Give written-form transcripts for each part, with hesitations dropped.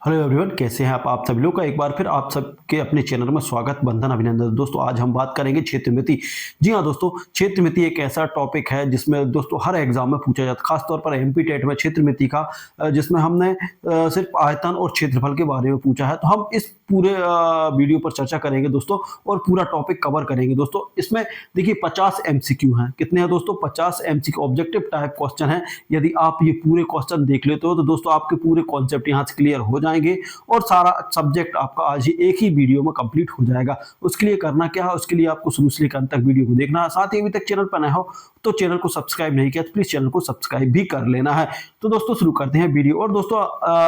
Hello everyone, कैसे हैं आप सभी लोग का एक बार फिर आप सबके अपने चैनल में स्वागत, बंधन, अभिनंदन। दोस्तों आज हम बात करेंगे क्षेत्रमिति। जी हाँ दोस्तों, क्षेत्रमिति एक ऐसा टॉपिक है जिसमें दोस्तों हर एग्जाम में पूछा जाता है, खासतौर पर एमपी टेट में क्षेत्रमिति का जिसमें हमने सिर्फ आयतन और क्षेत्रफल के बारे में पूछा है। तो हम इस पूरे वीडियो पर चर्चा करेंगे दोस्तों और पूरा टॉपिक कवर करेंगे दोस्तों। इसमें देखिए 50 एमसीक्यू हैं। कितने हैं दोस्तों? 50 एमसीक्यू ऑब्जेक्टिव टाइप क्वेश्चन है। यदि आप ये पूरे क्वेश्चन देख लेते हो तो दोस्तों आपके पूरे कॉन्सेप्ट यहाँ से क्लियर हो जाएंगे और सारा सब्जेक्ट आपका आज ही एक ही वीडियो में कंप्लीट हो जाएगा। उसके लिए करना क्या है? उसके लिए आपको शुरू से लेकर अंत तक वीडियो को देखना है। साथ ही अभी तक चैनल पर नए हो तो चैनल को सब्सक्राइब नहीं किया तो प्लीज चैनल को सब्सक्राइब भी कर लेना है। तो दोस्तों शुरू करते हैं वीडियो। और दोस्तों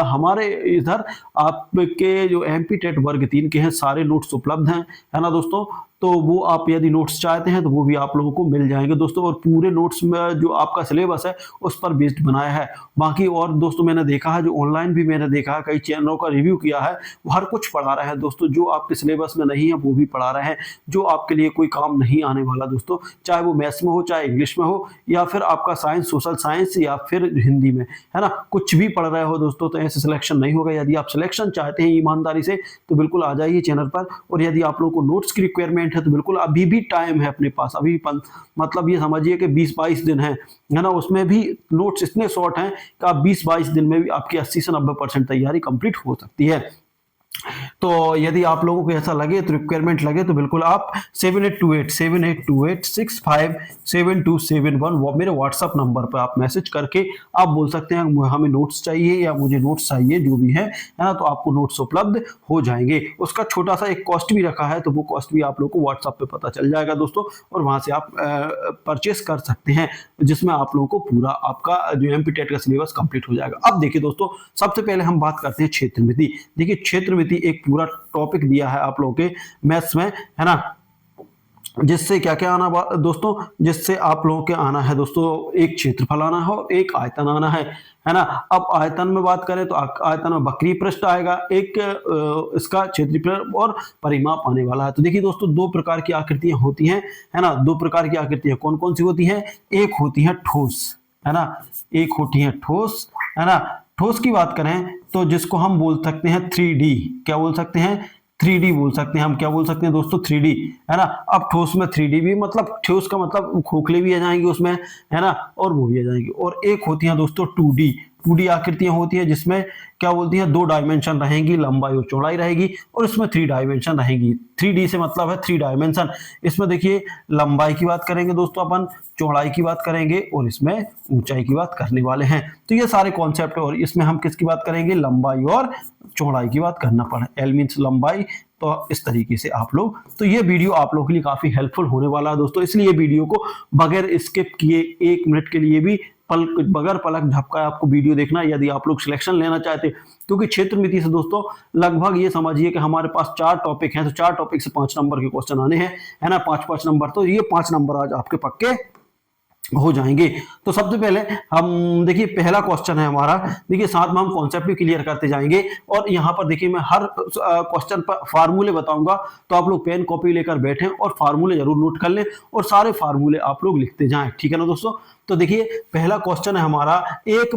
हमारे इधर आपके जो एमपी टेट वर्ग 3 के हैं सारे नोट्स उपलब्ध हैं, है ना दोस्तों। तो वो आप यदि नोट्स चाहते हैं तो वो भी आप लोगों को मिल जाएंगे दोस्तों। और पूरे नोट्स में जो आपका सिलेबस है उस पर बेस्ड बनाया है। बाकी और दोस्तों मैंने देखा है, जो ऑनलाइन भी मैंने देखा है, कई चैनलों का रिव्यू किया है, वो हर कुछ पढ़ा रहे हैं दोस्तों। जो आपके सिलेबस में नहीं है वो भी पढ़ा रहे हैं, जो आपके लिए कोई काम नहीं आने वाला दोस्तों, चाहे वो मैथ्स में हो, चाहे इंग्लिश में हो, या फिर आपका साइंस, सोशल साइंस, या फिर हिंदी में, है ना, कुछ भी पढ़ रहे हो दोस्तों। तो ऐसे सिलेक्शन नहीं होगा। यदि आप सिलेक्शन चाहते हैं ईमानदारी से तो बिल्कुल आ जाइए चैनल पर। और यदि आप लोगों को नोट्स की रिक्वायरमेंट है तो बिल्कुल अभी भी टाइम है अपने पास। अभी मतलब ये समझिए कि 20-22 दिन है ना। उसमें भी नोट्स इतने शॉर्ट हैं कि आप 20-22 दिन में भी आपकी 80 से 90% तैयारी कंप्लीट हो सकती है। तो यदि आप लोगों को ऐसा लगे तो रिक्वायरमेंट लगे तो बिल्कुल आप 7828-7828-657271 वो मेरे व्हाट्सअप नंबर पर आप मैसेज करके आप बोल सकते हैं हमें नोट्स चाहिए या मुझे नोट्स चाहिए, जो भी है ना। तो आपको नोट्स उपलब्ध हो जाएंगे। उसका छोटा सा एक कॉस्ट भी रखा है, तो वो कॉस्ट भी आप लोग को व्हाट्सअप पे पता चल जाएगा दोस्तों। और वहां से आप परचेस कर सकते हैं, जिसमें आप लोगों को पूरा आपका जो एमपी टेट का सिलेबस कंप्लीट हो जाएगा। अब देखिए दोस्तों, सबसे पहले हम बात करते हैं क्षेत्रमिति। देखिए क्षेत्रमिति एक पूरा टॉपिक दिया है आप लोगों के मैथ्स में, है ना, जिससे क्या क्या आना दोस्तों, जिससे आप लोगों के आना है दोस्तों, एक क्षेत्रफल आना है और एक आयतन आना है ना। अब आयतन में बात करें तो आयतन में वक्रीय पृष्ठ आएगा, एक इसका क्षेत्रफल और परिमाप आने वाला है। तो देखिए दोस्तों, दो प्रकार की आकृतियां होती हैं, है ना। दो प्रकार की आकृतियां कौन कौन सी होती हैं? एक होती है ठोस, है ना, एक होती है ठोस, है ना। ठोस की बात करें तो जिसको हम बोल सकते हैं 3D, क्या बोल सकते हैं? 3D बोल सकते हैं हम। क्या बोल सकते हैं दोस्तों? 3D, है ना। अब ठोस में 3D भी, मतलब ठोस का मतलब खोखले भी आ जाएंगे उसमें, है ना, और वो भी आ जाएंगे। और एक होती है दोस्तों 2D आकृतियां होती है, जिसमें क्या बोलती हैं, 2 डायमेंशन रहेंगी, लंबाई और चौड़ाई रहेगी, और इसमें 3 डायमेंशन रहेंगी। 3D से मतलब है 3 डायमेंशन। इसमें देखिए लंबाई की बात करेंगे दोस्तों अपन, चौड़ाई की बात करेंगे और इसमें ऊंचाई की बात करने वाले हैं। तो ये सारे कॉन्सेप्ट, और इसमें हम किसकी बात करेंगे? लंबाई और चौड़ाई की बात करना पड़ा। एल मीन्स लंबाई। तो इस तरीके से आप लोग, तो ये वीडियो आप लोगों के लिए काफी हेल्पफुल होने वाला है दोस्तों। इसलिए वीडियो को बगैर स्किप किए 1 मिनट के लिए भी बगैर पलक झपकाए आपको वीडियो देखना, यदि आप लोग सिलेक्शन लेना चाहते। क्योंकि क्षेत्रमिति से दोस्तों लगभग ये समझिए कि हमारे पास 4 टॉपिक हैं, तो 4 टॉपिक से 5 नंबर के क्वेश्चन आने हैं, है ना, 5-5 नंबर। तो ये 5 नंबर आज आपके पक्के हो जाएंगे। तो सबसे पहले हम देखिए पहला क्वेश्चन है हमारा। देखिए साथ में हम कॉन्सेप्ट भी क्लियर करते जाएंगे। और यहाँ पर देखिए मैं हर क्वेश्चन पर फार्मूले बताऊंगा, तो आप लोग पेन कॉपी लेकर बैठें और फार्मूले जरूर नोट कर लें और सारे फार्मूले आप लोग लिखते जाएं, ठीक है ना दोस्तों। तो देखिए पहला क्वेश्चन है हमारा, एक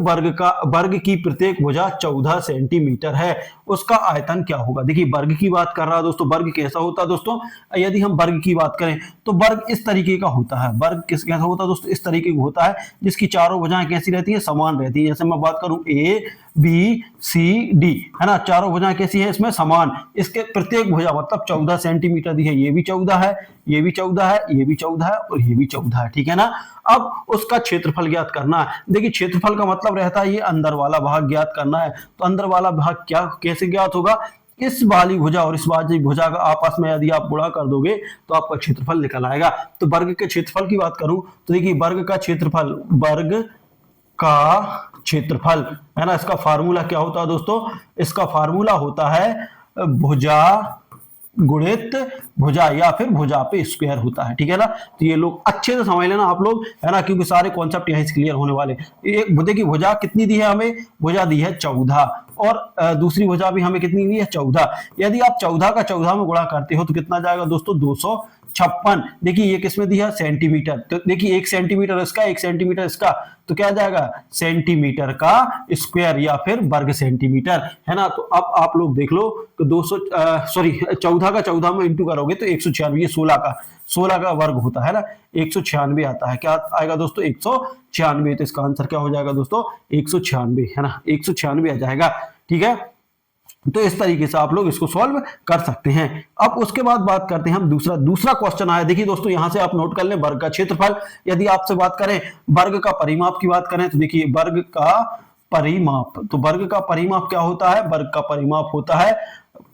वर्ग की प्रत्येक भुजा 14 सेंटीमीटर है, उसका आयतन क्या होगा? देखिए वर्ग की बात कर रहा है दोस्तों। वर्ग कैसा होता है दोस्तों? यदि हम वर्ग की बात करें तो वर्ग इस तरीके का होता है। वर्ग कैसा होता है दोस्तों? इस तरीके का होता है, जिसकी चारों भुजाएं कैसी रहती है? समान रहती है। जैसे मैं बात करूं ABCD, है ना, चारों भुजाएं कैसी है इसमें? समान। इसके प्रत्येक भुजा मतलब 14 सेंटीमीटर दी है। ये भी 14 है, ये भी 14 है, ये भी 14 है और ये भी 14 है, ठीक है ना। अब उसका क्षेत्रफल ज्ञात करना है। देखिए क्षेत्रफल का मतलब रहता है ये अंदर वाला भाग ज्ञात करना है। तो अंदर वाला भाग क्या कैसे ज्ञात होगा? इस वाली भुजा और इस वाली भुजा का आपस में यदि आप गुणा कर दोगे तो आपका क्षेत्रफल निकल आएगा। तो वर्ग के क्षेत्रफल की बात करूं तो देखिए वर्ग का क्षेत्रफल, वर्ग का क्षेत्रफल, है ना, इसका फार्मूला क्या होता है दोस्तों? इसका फार्मूला होता है भुजा गुणित भुजा या फिर भुजा पे स्क्वायर होता है, ठीक है ना। तो ये लोग अच्छे से समझ लेना आप लोग, है ना, क्योंकि सारे कॉन्सेप्ट यहीं से क्लियर होने वाले। एक देखिए भुजा कितनी दी है हमें? भुजा दी है 14। और दूसरी भुजा भी हमें कितनी दी है 14। यदि आप 14 का 14 में गुणा करते हो तो कितना जाएगा दोस्तों 256। देखिए ये किसमें दिया सेंटीमीटर, तो देखिए 1 सेंटीमीटर इसका 1 सेंटीमीटर इसका, तो क्या जाएगा सेंटीमीटर का स्क्वायर या फिर वर्ग सेंटीमीटर, है ना। तो अब आप लोग देख लो तो 14 का 14 में इंटू करोगे तो 196, ये 16 का वर्ग होता है ना, 196 आता है। क्या आएगा दोस्तों 196, तो इसका आंसर क्या हो जाएगा दोस्तों 196, है ना, 196 आ जाएगा। ठीक है, तो इस तरीके से आप लोग इसको सॉल्व कर सकते हैं। अब उसके बाद बात करते हैं हम दूसरा क्वेश्चन आया। देखिए दोस्तों यहां से आप नोट कर लें, वर्ग का क्षेत्रफल। यदि आपसे बात करें वर्ग का परिमाप की बात करें तो देखिए वर्ग का परिमाप, तो वर्ग का परिमाप क्या होता है, वर्ग का परिमाप होता है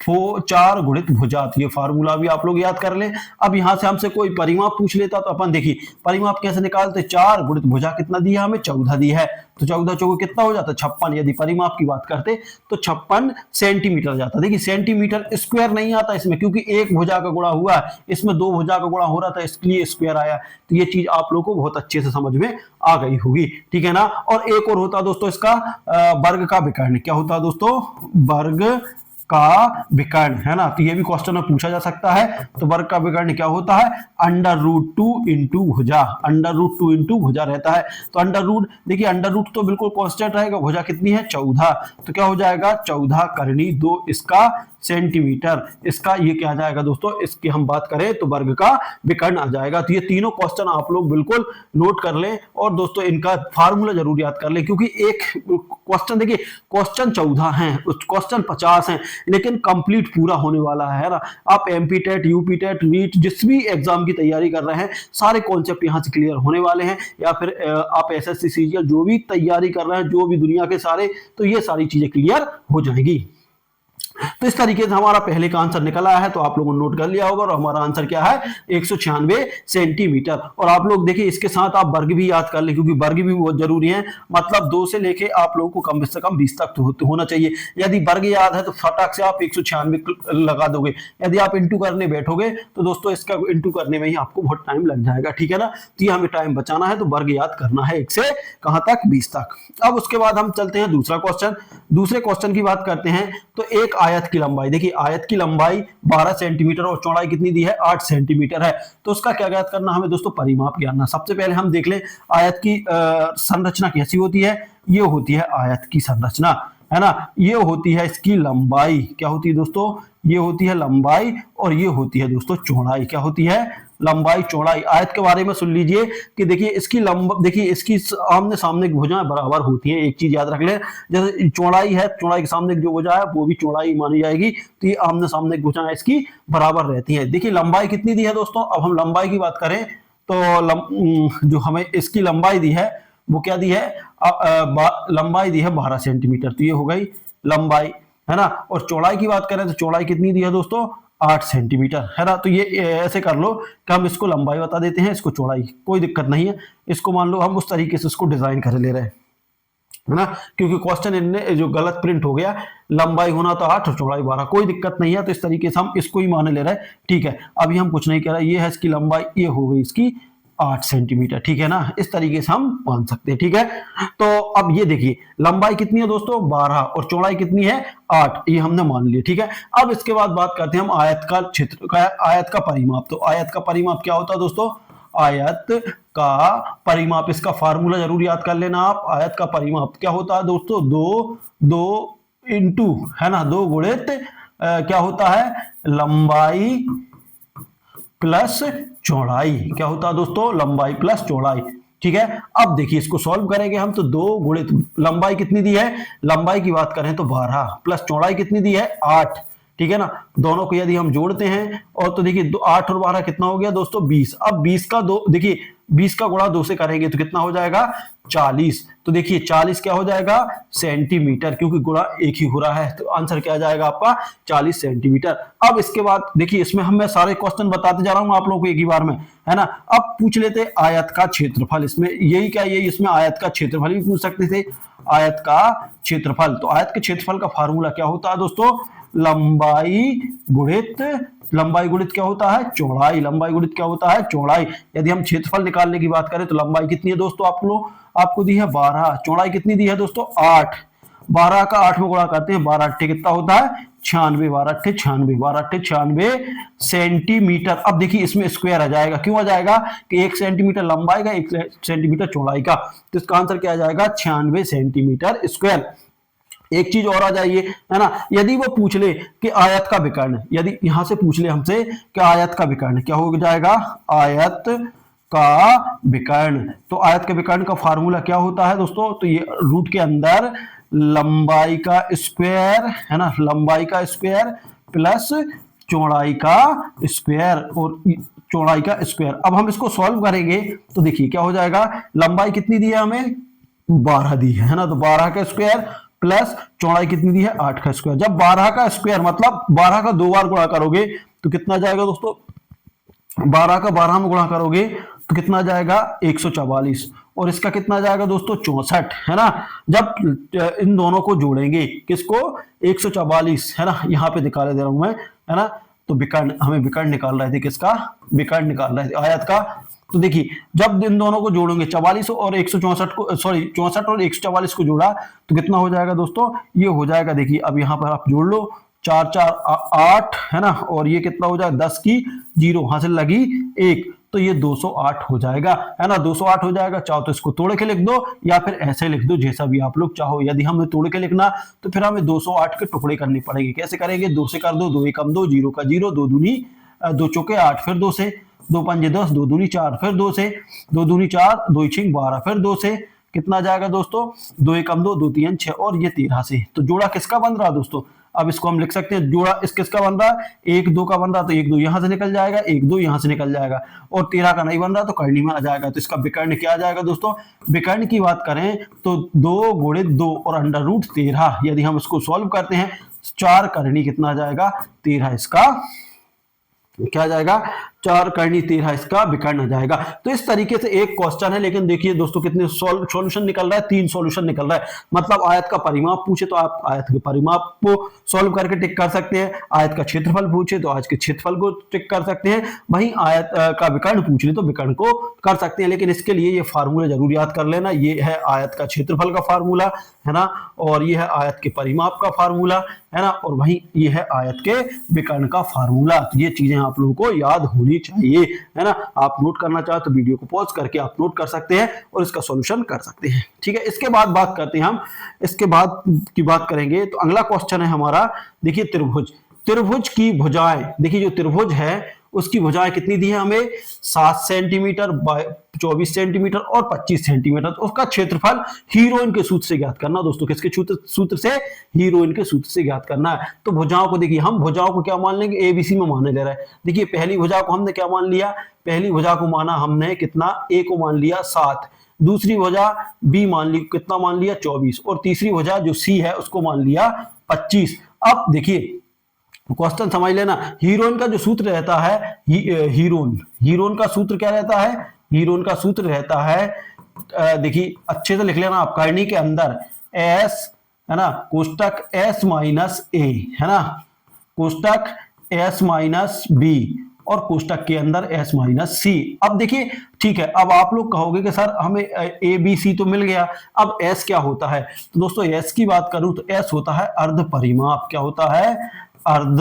4 गुणित भुजा। ये फार्मूला भी आप लोग याद कर लें। अब यहां से हमसे कोई परिमाप पूछ लेता तो अपन देखिए परिमाप कैसे निकालते, 4 गुणित भुजा कितना दिया हमें 14 दी है, तो 14 चौके कितना हो जाता 56। यदि परिमाप की बात करते तो 56 सेंटीमीटर जाता। देखिए सेंटीमीटर स्क्वायर नहीं आता इसमें, क्योंकि एक भुजा का गुणा हुआ है, इसमें 2 भुजा का गुणा हो रहा था, इसलिए स्क्वायर आया। तो ये चीज आप लोग को बहुत अच्छे से समझ में आ गई होगी, ठीक है ना। और एक और होता दोस्तों इसका वर्ग का विकर्ण। क्या होता दोस्तों, वर्ग का विकर्ण, है ना। तो ये भी क्वेश्चन में पूछा जा सकता है। तो वर्ग का विकर्ण क्या होता है, √2 इंटू भुजा, √2 इंटू भुजा रहता है। तो अंडर रूट, देखिए अंडर रूट तो बिल्कुल कांस्टेंट रहेगा, भुजा कितनी है 14, तो क्या हो जाएगा 14 करनी 2 इसका सेंटीमीटर, इसका ये क्या आ जाएगा दोस्तों, इसकी हम बात करें तो वर्ग का विकर्ण आ जाएगा। तो ये तीनों क्वेश्चन आप लोग बिल्कुल नोट कर लें और दोस्तों इनका फार्मूला जरूर याद कर लें, क्योंकि एक क्वेश्चन देखिए क्वेश्चन 14 हैं, क्वेश्चन 50 हैं, लेकिन कंप्लीट पूरा होने वाला है ना। आप MP TET, UP TET, NEET जिस भी एग्जाम की तैयारी कर रहे हैं सारे कॉन्सेप्ट यहाँ से क्लियर होने वाले हैं, या फिर आप एसएससी सीजीएल जो भी तैयारी कर रहे हैं, जो भी दुनिया के सारे, तो ये सारी चीजें क्लियर हो जाएंगी। तो इस तरीके से हमारा पहले का आंसर निकल आया है, तो आप लोगों ने नोट कर लिया होगा। और हमारा आंसर क्या है 196 सेंटीमीटर। और आप लोग देखिए इसके साथ आप वर्ग भी याद कर ले, क्योंकि वर्ग भी बहुत जरूरी है। मतलब 2 से लेके आप लोगों को कम से कम 20 तक तो होना चाहिए। यदि वर्ग याद है तो फटाक से आप 196 लगा दोगे। यदि आप इंटू करने बैठोगे तो दोस्तों इसका इंटू करने में ही आपको बहुत टाइम लग जाएगा, ठीक है ना। तो ये हमें टाइम बचाना है, तो वर्ग याद करना है 1 से कहां तक 20 तक। अब उसके बाद हम चलते हैं दूसरा क्वेश्चन। दूसरे क्वेश्चन की बात करते हैं तो एक आयत की लंबाई, देखिए आयत की लंबाई 12 सेंटीमीटर और चौड़ाई कितनी दी है 8 सेंटीमीटर है। तो उसका क्या ज्ञात करना हमें दोस्तों, परिमाप जानना। सबसे पहले हम देख लें आयत की संरचना कैसी होती है। ये होती है आयत की संरचना, है ना। ये होती है इसकी लंबाई, क्या होती है दोस्तों, ये होती है लंबाई, और ये होती है दोस्तों चौड़ाई। क्या होती है, लंबाई चौड़ाई। आयत के बारे में सुन लीजिए कि देखिए इसकी देखिए इसकी आमने सामने की भुजाएं बराबर होती हैं। एक चीज याद रख लें, जैसे चौड़ाई है, चौड़ाई के सामने जो भुजा है वो भी चौड़ाई मानी जाएगी। तो ये आमने सामने की भुजाएं इसकी बराबर रहती हैं। देखिए लंबाई कितनी दी है दोस्तों, अब हम लंबाई की बात करें तो जो हमें इसकी लंबाई दी है वो क्या दी है, लंबाई दी है 12 सेंटीमीटर। तो ये हो गई लंबाई, है ना। और चौड़ाई की बात करें तो चौड़ाई कितनी दी है दोस्तों 8 सेंटीमीटर, है ना। तो ये ऐसे कर लो कि हम इसको लंबाई बता देते हैं, इसको चौड़ाई, कोई दिक्कत नहीं है। इसको मान लो हम उस तरीके से इसको डिजाइन कर ले रहे हैं, है ना, क्योंकि क्वेश्चन इनने जो गलत प्रिंट हो गया, लंबाई होना तो 8 और चौड़ाई 12, कोई दिक्कत नहीं है। तो इस तरीके से हम इसको ही मान ले रहे हैं, ठीक है। अभी हम कुछ नहीं कह रहे, ये है इसकी लंबाई, ये हो गई इसकी 8 सेंटीमीटर, ठीक है ना। इस तरीके से हम मान सकते हैं, ठीक है। तो अब ये देखिए लंबाई कितनी है दोस्तों 12 और चौड़ाई कितनी है 8, ये हमने मान लिया, ठीक है। अब इसके बाद बात करते हैं हम आयत का क्षेत्र का, आयत का परिमाप। तो आयत का परिमाप क्या होता है दोस्तों, आयत का परिमाप, इसका फार्मूला जरूर याद कर लेना आप। आयत का परिमाप क्या होता है दोस्तों, 2 इंटू, है ना, 2 गुणित क्या होता है लंबाई प्लस चौड़ाई। क्या होता है दोस्तों, लंबाई प्लस चौड़ाई, ठीक है। अब देखिए इसको सॉल्व करेंगे हम तो 2 गुणित लंबाई कितनी दी है, लंबाई की बात करें तो 12 प्लस चौड़ाई कितनी दी है 8, ठीक है ना। दोनों को यदि हम जोड़ते हैं और तो देखिए 8 और 12 कितना हो गया दोस्तों 20। अब 20 का 2, देखिए 20 का गुणा 2 से करेंगे तो कितना हो जाएगा 40। तो देखिए 40 क्या हो जाएगा सेंटीमीटर, क्योंकि गुणा एक ही हो रहा है। तो आंसर क्या आ जाएगा आपका 40 सेंटीमीटर। अब इसके बाद देखिए इसमें मैं सारे क्वेश्चन बताते जा रहा हूं आप लोगों को एक ही बार में, है ना। अब पूछ लेते आयत का क्षेत्रफल, इसमें यही क्या, यही इसमें आयत का क्षेत्रफल भी पूछ सकते थे, आयत का क्षेत्रफल। तो आयत के क्षेत्रफल का फार्मूला क्या होता है दोस्तों, लंबाई गुणित क्या होता है चौड़ाई, लंबाई गुणित क्या होता है चौड़ाई। यदि हम क्षेत्रफल निकालने की बात करें तो लंबाई कितनी है दोस्तों आपको दी है 12, चौड़ाई कितनी दी है दोस्तों 8, 12 का 8 में गुणा करते हैं, 12 अट्ठे कितना होता है 96, 12 अट्ठे 96, 12 अट्ठे 96 सेंटीमीटर। अब देखिए इसमें स्क्वायर आ जाएगा, क्यों आ जाएगा कि 1 सेंटीमीटर लंबाई का 1 सेंटीमीटर चौड़ाई का, तो इसका आंसर क्या आ जाएगा 96 सेंटीमीटर स्क्वायर। एक चीज और आ जाइए, है ना, यदि वो पूछ ले कि आयत का विकर्ण, यदि यहां से पूछ ले हमसे कि आयत का विकर्ण क्या हो जाएगा, आयत का विकर्ण, तो आयत के विकर्ण का फार्मूला क्या होता है दोस्तों, तो ये रूट के अंदर लंबाई का स्क्वायर, है ना, लंबाई का स्क्वायर प्लस चौड़ाई का स्क्वायर, और चौड़ाई का स्क्वायर। अब हम इसको सॉल्व करेंगे तो देखिए क्या हो जाएगा, लंबाई कितनी दी है हमें 12 दी है ना, तो 12 का स्क्वायर प्लस चौड़ाई कितनी दी है 8 का स्क्वायर। जब 12 का स्क्वायर मतलब 12 का 2 बार गुणा करोगे तो कितना जाएगा दोस्तों, 12 का 12 में गुणा करोगे तो कितना जाएगा 144, और इसका कितना जाएगा दोस्तों 64, है ना। जब इन दोनों को जोड़ेंगे किसको 144, है ना, यहाँ पे निकाले दे रहा हूं मैं, है ना, तो विकर्ण, हमें विकर्ण निकाल रहे थे, किसका विकर्ण निकाल रहे थे आयत का। तो देखिए जब इन दोनों को जोड़ेंगे 44 और 164 को, सॉरी 64 और 144 को जोड़ा तो कितना हो जाएगा दोस्तों, ये हो जाएगा, देखिए अब यहाँ पर आप जोड़ लो, 4 4 8, है ना, और ये कितना हो जाएगा 10 की 0 हां से लगी 1, तो ये 208 हो जाएगा, है ना, 208 हो जाएगा। चाहो तो इसको तोड़ के लिख दो या फिर ऐसे लिख दो, जैसा भी आप लोग चाहो। यदि हमें तोड़ के लिखना तो फिर हमें 208 के टुकड़े करने पड़ेंगे। कैसे करेंगे, 2 से कर दो, 2 एकम 2, 0 का 0, 2 दूनी 2 चौके 8, फिर 2 से, 2 पंजे 10, 2 दूनी 4, फिर 2 से, 2 दूनी 4, 2 छिंग 12, फिर 2 से, कितना जाएगा दोस्तों 2 एकम 2, 2 तीन 6, और ये 13 से। तो जोड़ा किसका बन रहा दोस्तों, अब इसको हम लिख सकते हैं, जोड़ा इस किसका बन रहा है 1 2 का बन रहा, तो 1 2 यहां से निकल जाएगा, 1 2 यहां से निकल जाएगा, और 13 का नहीं बन रहा तो करनी में आ जाएगा। तो इसका विकर्ण क्या आ जाएगा दोस्तों, विकर्ण की बात करें तो 2 गुणित 2 और अंडर रूट 13, यदि हम इसको सॉल्व करते हैं 4 करनी कितना आ जाएगा 13, इसका क्या जाएगा 4 करनी 13, इसका विकर्ण आ जाएगा। तो इस तरीके से एक क्वेश्चन है, लेकिन देखिए दोस्तों कितने सॉल्यूशन निकल रहा है, 3 सॉल्यूशन निकल रहा है। मतलब आयत का परिमाप पूछे तो आप आयत के परिमाप को सॉल्व करके टिक कर सकते हैं, आयत का क्षेत्रफल पूछे तो आयत के क्षेत्रफल को टिक कर सकते हैं, वहीं आयत का विकर्ण पूछ ले तो विकर्ण को कर सकते हैं। लेकिन इसके लिए ये फार्मूला जरूर याद कर लेना, ये है आयत का क्षेत्रफल का फार्मूला, है ना, और ये है आयत के परिमाप का फार्मूला, है ना, और वहीं ये है आयत के विकर्ण का फार्मूला। तो ये चीजें आप लोगों को याद होनी चाहिए, है ना। आप नोट करना चाहो तो वीडियो को पॉज करके आप नोट कर सकते हैं और इसका सॉल्यूशन कर सकते हैं, ठीक है। इसके बाद बात करते हैं हम, इसके बाद की बात करेंगे तो अगला क्वेश्चन है हमारा, देखिए त्रिभुज, त्रिभुज की भुजाएं, देखिए जो त्रिभुज है उसकी भुजाएं कितनी दी है हमें 7 सेंटीमीटर, 24 सेंटीमीटर और 25 सेंटीमीटर। तो उसका क्षेत्रफल हीरोइन के सूत्र से ज्ञात करना दोस्तों, किसके सूत्र से, हीरोइन के सूत्र से ज्ञात करना है। तो भुजाओं को देखिए, हम भुजाओं को क्या मान लेंगे, एबीसी में माने ले रहा है। देखिए पहली भुजा को हमने क्या मान लिया, पहली भुजा को माना हमने कितना, ए को मान लिया 7, दूसरी भुजा बी मान ली, कितना मान लिया 24, और तीसरी भुजा जो सी है उसको मान लिया 25। अब देखिए क्वेश्चन समझ लेना, हीरोइन का जो सूत्र रहता है, हीरोइन का सूत्र क्या रहता है, हीरोइन का सूत्र रहता है, देखिए अच्छे से लिख लेना आप, करनी के अंदर एस, है ना, कोष्टक एस माइनस ए, है ना, कोष्टक एस माइनस बी, और कोष्टक के अंदर एस माइनस सी। अब देखिए ठीक है, अब आप लोग कहोगे कि सर हमें ए बी सी तो मिल गया, अब एस क्या होता है। तो दोस्तों एस की बात करूं तो एस होता है अर्ध परिमाप। क्या होता है, अर्ध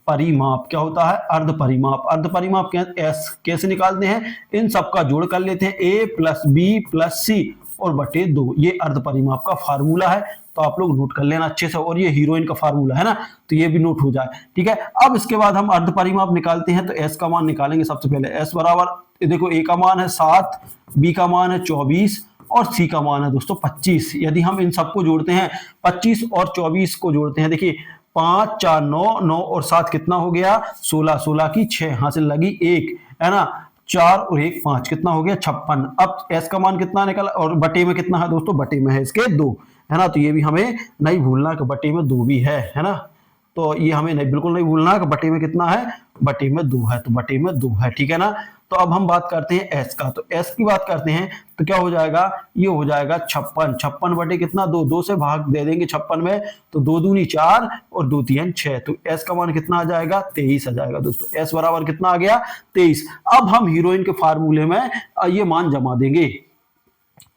परिमाप। क्या होता है, अर्ध परिमाप। अर्ध परिमाप एस कैसे निकालते हैं, इन सब का जोड़ कर लेते हैं, ए प्लस बी प्लस सी और बटे 2, ये अर्ध परिमाप का फार्मूला है। तो आप लोग नोट कर लेना अच्छे से, और ये हीरोइन का फार्मूला है ना, तो ये भी नोट हो जाए, ठीक है। अब इसके बाद हम अर्ध परिमाप निकालते हैं, तो एस का मान निकालेंगे सबसे पहले। एस बराबर देखो, ए का मान है 7, बी का मान है 24 और सी का मान है दोस्तों 25। यदि हम इन सबको जोड़ते हैं, 25 और 24 को जोड़ते हैं, देखिए 5 4 9, 9 और 7 कितना हो गया 16, 16 की 6 हासिल लगी 1, है ना, 4 और 1 5, कितना हो गया 56। अब एस का मान कितना निकला, और बटे में कितना है दोस्तों, बटे में है इसके 2, है ना। तो ये भी हमें नहीं भूलना कि बटे में 2 भी है ना। तो ये हमें नहीं, बिल्कुल नहीं भूलना कि बटे में कितना है, बटे में 2 है, तो बटे में 2 है, ठीक है ना। तो अब हम बात करते हैं एस का, तो एस की बात करते हैं तो क्या हो जाएगा, ये हो जाएगा 56, 56 बटे कितना 2, 2 से भाग दे देंगे 56 में, तो 2 दूनी 4 और 2 तीन 6, तो एस का मान कितना आ जाएगा 23 आ जाएगा दोस्तों। एस बराबर कितना आ गया 23। अब हम हीरोइन के फार्मूले में ये मान जमा देंगे,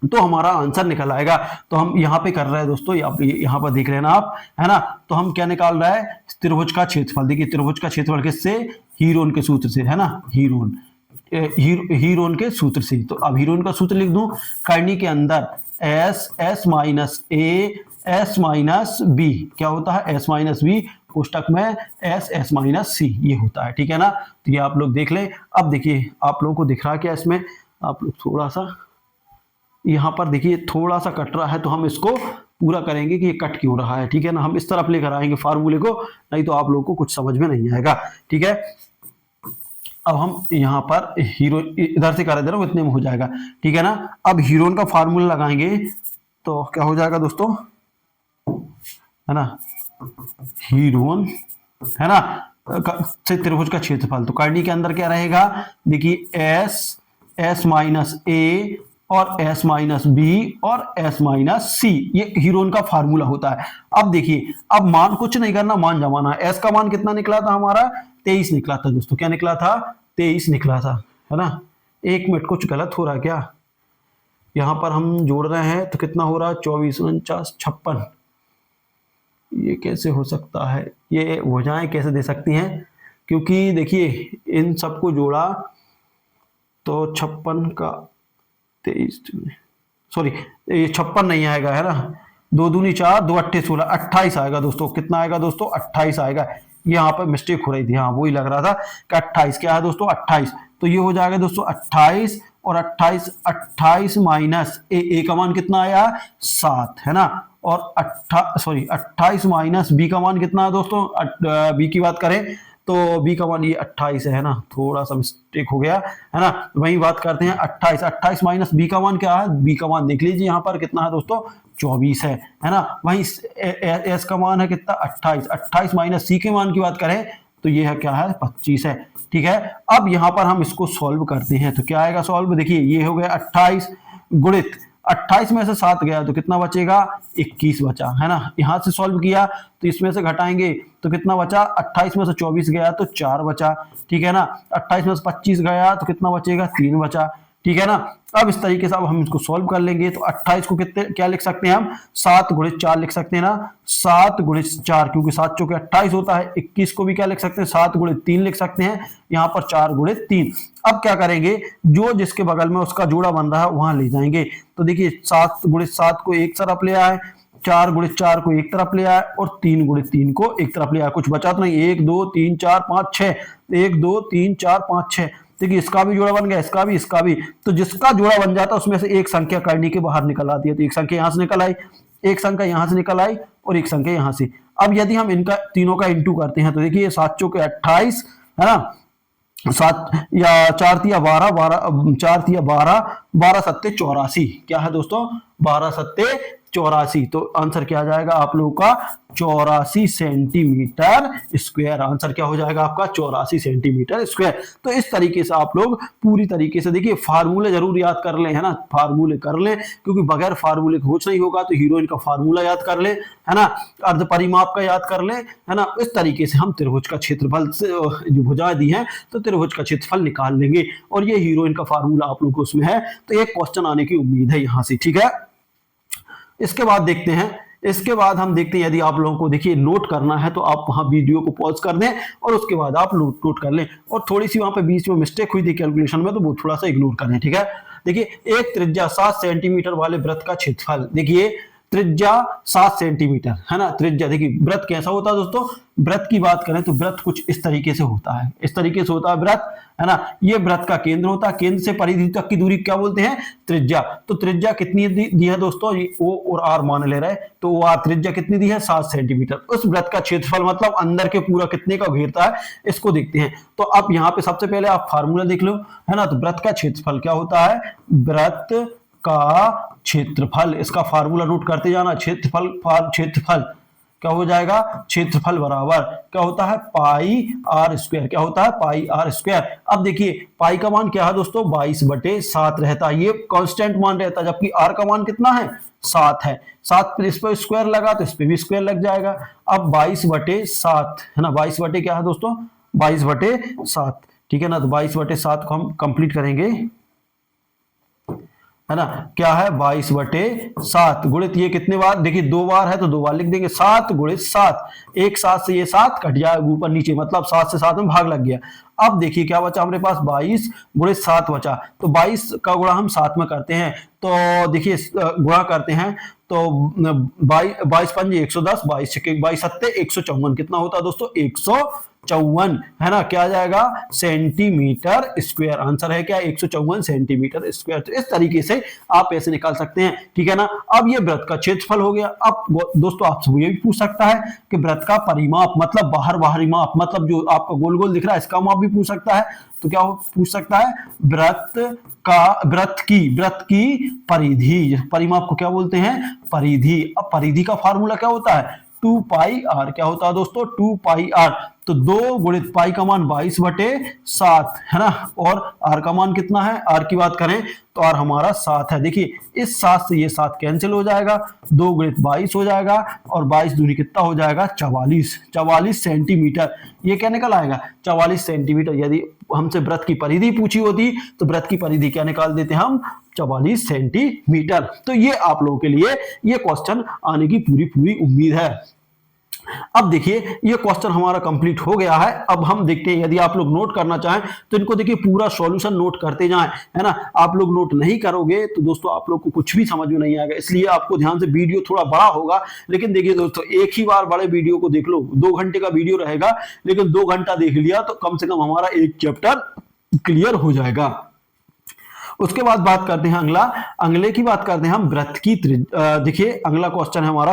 तो हमारा आंसर निकल आएगा। तो हम यहाँ पे कर रहे हैं दोस्तों, यहाँ पर देख लेना आप, है ना। तो हम क्या निकाल रहा है, त्रिभुज का क्षेत्रफल। देखिए त्रिभुज का क्षेत्रफल किससे, हीरोन के सूत्र से, है ना, हीरोन के सूत्र से। तो अब हीरोन का सूत्र लिख दूं, कर्णी के अंदर s minus a s minus b, क्या होता है, एस माइनस बी, कोष्टक में एस माइनस सी, ये होता है, ठीक है ना। तो ये आप लोग देख लें। अब देखिए आप लोगों को दिख रहा है क्या इसमें, आप लोग थोड़ा सा यहाँ पर देखिए थोड़ा सा कट रहा है, तो हम इसको पूरा करेंगे कि ये कट क्यों रहा है, ठीक है ना। हम इस तरफ लेकर आएंगे फार्मूले को, नहीं तो आप लोगों को कुछ समझ में नहीं आएगा, ठीक है। अब हम यहाँ पर हीरो इधर से कर दे रहा हूँ, इतने में हो जाएगा, ठीक है ना। अब हीरोन का फार्मूला लगाएंगे तो क्या हो जाएगा दोस्तों, है ना, हीरोन, है ना, से त्रिभुज का क्षेत्रफल। तो कर्णी के अंदर क्या रहेगा, देखिए एस माइनस ए और एस माइनस बी और एस माइनस सी, ये हीरोन का फार्मूला होता है। अब देखिए, अब मान कुछ नहीं करना, मान जमाना है। एस का मान कितना निकला था हमारा, 23 निकला था दोस्तों। क्या निकला था, 23 निकला था, है ना। एक मिनट, कुछ गलत हो रहा है क्या, यहां पर हम जोड़ रहे हैं तो कितना हो रहा है, 24 49 56, ये कैसे हो सकता है, ये भुजाएं कैसे दे सकती हैं, क्योंकि देखिए इन सबको जोड़ा तो 56 का 23, सॉरी ये 56 नहीं आएगा, है ना, 2 दूनी 4, 2 अट्ठे 16, 28 आएगा दोस्तों। कितना आएगा दोस्तों, 28 आएगा। यहाँ पर मिस्टेक हो रही थी, हाँ वही लग रहा था कि 28, क्या है दोस्तों 28। तो ये हो जाएगा दोस्तों 28 और 28 माइनस ए का मान कितना आया, 7, है ना। और 28 माइनस बी का मान कितना है दोस्तों, बी की बात करें तो बी का मान ये 28 है ना, थोड़ा सा मिस्टेक हो गया, है ना। वही बात करते हैं, 28 माइनस बी का मान क्या है, बी का मान देख लीजिए यहाँ पर कितना है दोस्तों, 24 है ना। वहीं एस का मान है कितना, 28 माइनस सी के मान की बात करें तो ये है क्या है, 25 है, ठीक है। अब यहाँ पर हम इसको सॉल्व करते हैं तो क्या आएगा सॉल्व, देखिए ये हो गया 28 गुणित 28 में से 7 गया तो कितना बचेगा, 21 बचा, है ना। यहां से सॉल्व किया तो इसमें से घटाएंगे तो कितना बचा, 28 में से 24 गया तो 4 बचा, ठीक है ना। 28 में से 25 गया तो कितना बचेगा, 3 बचा, ठीक है ना। अब इस तरीके से अब हम इसको सॉल्व कर लेंगे तो 28 को कितने क्या लिख सकते हैं हम, 7 गुणित 4 लिख सकते हैं ना, 7 गुणित 4, क्योंकि 7 चौके 28 होता है। 21 को भी क्या लिख सकते हैं, 7 गुणित 3 लिख सकते हैं, यहाँ पर 4 गुणित 3। अब क्या करेंगे, जो जिसके बगल में उसका जोड़ा बन रहा है वहां ले जाएंगे। तो देखिए 7 गुणित 7 को एक तरफ ले आए, 4 गुणित 4 को एक तरफ ले आए और 3 गुणित 3 को एक तरफ ले आए। कुछ बचा तो नहीं, 1 2 3 4 5 6, 1 2 3 4 5 6, देखिए इसका भी जोड़ा बन गया, इसका भी। तो जिसका जोड़ा बन जाता है उसमें से एक संख्या करनी के बाहर निकल आती है। तो एक संख्या यहां से निकल आई, एक संख्या यहां से निकल आई और एक संख्या यहां से। अब यदि हम इनका तीनों का इंटू करते हैं तो देखिए 7 चौके 28, है ना, 7 या 4 तिया 12, 4 तिया 12, 12 सत्ते 84, क्या है दोस्तों, 12 सत्ते 84। तो आंसर क्या आ जाएगा आप लोगों का, 84 सेंटीमीटर स्क्वायर। आंसर क्या हो जाएगा आपका, 84 सेंटीमीटर स्क्वायर। तो इस तरीके से आप लोग पूरी तरीके से देखिए, फार्मूले जरूर याद कर लें, है ना, फार्मूले कर लें, क्योंकि बगैर फार्मूले कुछ नहीं होगा। तो हीरोइन का फार्मूला याद कर लें, है ना, अर्ध परिमाप का याद कर लें, है ना। इस तरीके से हम त्रिभुज का क्षेत्रफल से जो भुजाएं दी हैं तो त्रिभुज का क्षेत्रफल निकाल लेंगे। और ये हीरोइन का फार्मूला आप लोगों को उसमें है, तो एक क्वेश्चन आने की उम्मीद है यहाँ से, ठीक है। इसके बाद देखते हैं, इसके बाद हम देखते हैं, यदि आप लोगों को देखिए नोट करना है तो आप वहां वीडियो को पॉज कर दें और उसके बाद आप नोट कर लें। और थोड़ी सी वहां पे बीच में मिस्टेक हुई थी कैलकुलेशन में, तो वो थोड़ा सा इग्नोर करें, ठीक है। देखिए एक त्रिज्या 7 सेंटीमीटर वाले वृत्त का क्षेत्रफल, देखिए त्रिज्या 7 सेंटीमीटर, है ना। त्रिज्या देखिए, वृत्त कैसा होता है दोस्तों, वृत्त की बात करें तो वृत्त कुछ इस तरीके से होता है, इस तरीके से होता है वृत्त, है ना। ये वृत्त का केंद्र होता है, केंद्र से परिधि तक की दूरी क्या बोलते हैं, त्रिज्या। तो त्रिज्या कितनी दी है दोस्तों, ओ और आर मान ले रहे, तो ओ आर त्रिज्या कितनी दी है, 7 सेंटीमीटर। उस वृत्त का क्षेत्रफल मतलब अंदर के पूरा कितने का घेरता है, इसको देखते हैं। तो आप यहाँ पे सबसे पहले आप फार्मूला देख लो, है ना। तो वृत्त का क्षेत्रफल क्या होता है, वृत्त का क्षेत्रफल, इसका फार्मूला नोट करते जाना, क्षेत्रफल क्या हो जाएगा, क्षेत्रफल बराबर क्या होता है, पाई आर स्क्वायर, क्या होता है, पाई आर स्क्वायर। अब देखिए पाई का मान क्या है दोस्तों, 22/7 रहता है, ये कांस्टेंट मान रहता है, जबकि आर का मान कितना है, 7 है। 7 पर इस पर स्क्वायर लगा तो इस पर भी स्क्वायर लग जाएगा। अब 22/7, है ना, 22 बटे क्या है दोस्तों, 22/7, ठीक है ना। तो 22/7 को हम कंप्लीट करेंगे है ना, क्या है 22/7 गुणित ये कितने बार, देखिए 2 बार है तो 2 बार लिख देंगे, 7 गुणित 7, एक 7 से ये 7 कट जाएगा ऊपर नीचे, मतलब 7 से 7 में भाग लग गया। अब देखिए क्या बचा हमारे पास, 22 गुणित 7 बचा, तो 22 का गुणा हम 7 में करते हैं, तो देखिए गुणा करते हैं तो 22 पंजे 110, 22 सत्ते 154, कितना होता है दोस्तों 154, है ना, क्या आ जाएगा सेंटीमीटर स्क्वायर, आंसर है क्या 154 सेंटीमीटर स्क्वायर। तो इस तरीके से आप ऐसे निकाल सकते हैं, ठीक है ना। अब ये वृत्त का क्षेत्रफल हो गया। अब दोस्तों आपसे ये भी पूछ सकता है कि वृत्त का परिमाप मतलब बाहरी माप, मतलब जो आपका गोल गोल दिख रहा है इसका माप भी पूछ सकता है। तो क्या पूछ सकता है, वृत्त की परिधि, परिमाप को क्या बोलते हैं परिधि। अब परिधि का फार्मूला क्या होता है 2πr, क्या होता है दोस्तों 2πr, तो 2 गुणित पाई का मान 22/7 है ना, और आर का मान कितना है, आर की बात करें तो आर हमारा 7 है। देखिए इस 7 से ये 7 कैंसिल हो जाएगा, 2 गुणित 22 हो जाएगा और 22 दूनी कितना हो जाएगा 44 सेंटीमीटर, ये क्या निकल आएगा 44 सेंटीमीटर। यदि हमसे वृत्त की परिधि पूछी होती तो वृत्त की परिधि क्या निकाल देते हम 44 सेंटीमीटर। तो ये आप लोगों के लिए ये क्वेश्चन आने की पूरी उम्मीद है। अब देखिए ये क्वेश्चन हमारा कंप्लीट हो गया है। अब हम देखते हैं, यदि आप लोग नोट करना चाहें तो इनको देखिए पूरा सॉल्यूशन नोट करते जाएं, है ना। आप लोग नोट नहीं करोगे तो दोस्तों आप लोग को कुछ भी समझ में नहीं आएगा, इसलिए आपको ध्यान से, वीडियो थोड़ा बड़ा होगा लेकिन देखिए दोस्तों एक ही बार बड़े वीडियो को देख लो, 2 घंटे का वीडियो रहेगा लेकिन 2 घंटा देख लिया तो कम से कम हमारा एक चैप्टर क्लियर हो जाएगा। उसके बाद बात करते हैं अगले की बात करते हैं हम वृत्त की देखिए अगला क्वेश्चन है हमारा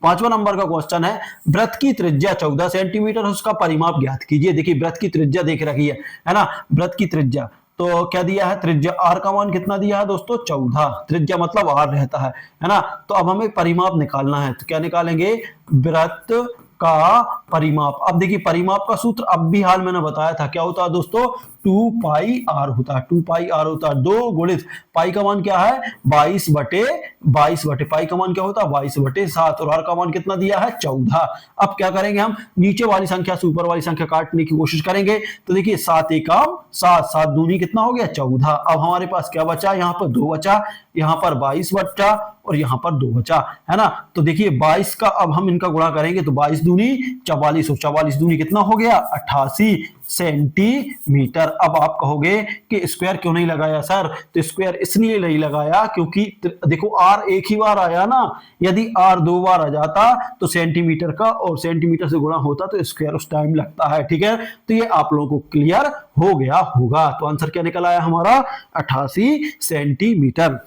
पांचवा नंबर का क्वेश्चन है, वृत्त की त्रिज्या 14 सेंटीमीटर, उसका परिमाप ज्ञात कीजिए। देखिए वृत्त की त्रिज्या देख रखी है ना, वृत्त की त्रिज्या तो क्या दिया है, त्रिज्या आर का मान कितना दिया है दोस्तों 14, त्रिज्या मतलब आर रहता है ना। तो अब हमें परिमाप निकालना है, तो क्या निकालेंगे वृत्त का परिमाप। अब देखिए परिमाप का सूत्र अब भी हाल मैंने बताया था, क्या होता है दोस्तों 2πr होता है, 2πr होता है, 2 गुणित पाई का मान क्या है 22/22 पाई का मान क्या होता है 22/7 और आर का मान कितना दिया है 14। अब क्या करेंगे हम, नीचे वाली संख्या से ऊपर वाली संख्या काटने की कोशिश करेंगे, तो देखिए 7 एकम 7, 7 दूनी कितना हो गया 14। अब हमारे पास क्या बचा, यहाँ पर 2 बचा, यहाँ पर 22 बचा और यहाँ पर 2 बचा, है ना। तो देखिए 22 का अब हम इनका गुणा करेंगे तो 22 दूनी 44 और 44 दूनी कितना हो गया 88 सेंटीमीटर। अब आप कहोगे कि स्क्वायर क्यों नहीं लगाया सर, तो स्क्वायर इसलिए नहीं लगाया क्योंकि देखो आर एक ही बार आया ना, यदि आर 2 बार आ जाता तो सेंटीमीटर का और सेंटीमीटर से गुणा होता तो स्क्वायर उस टाइम लगता है, ठीक है। तो ये आप लोगों को क्लियर हो गया होगा। तो आंसर क्या निकल आया हमारा 88 सेंटीमीटर।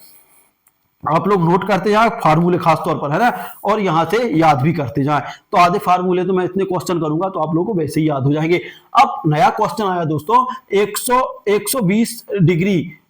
आप लोग नोट करते जाए फार्मूले खास तौर पर, है ना, और यहां से याद भी करते जाएं। तो आधे फार्मूले तो मैं इतने क्वेश्चन करूंगा तो आप लोगों को वैसे ही याद हो जाएंगे। अब नया क्वेश्चन आया दोस्तों,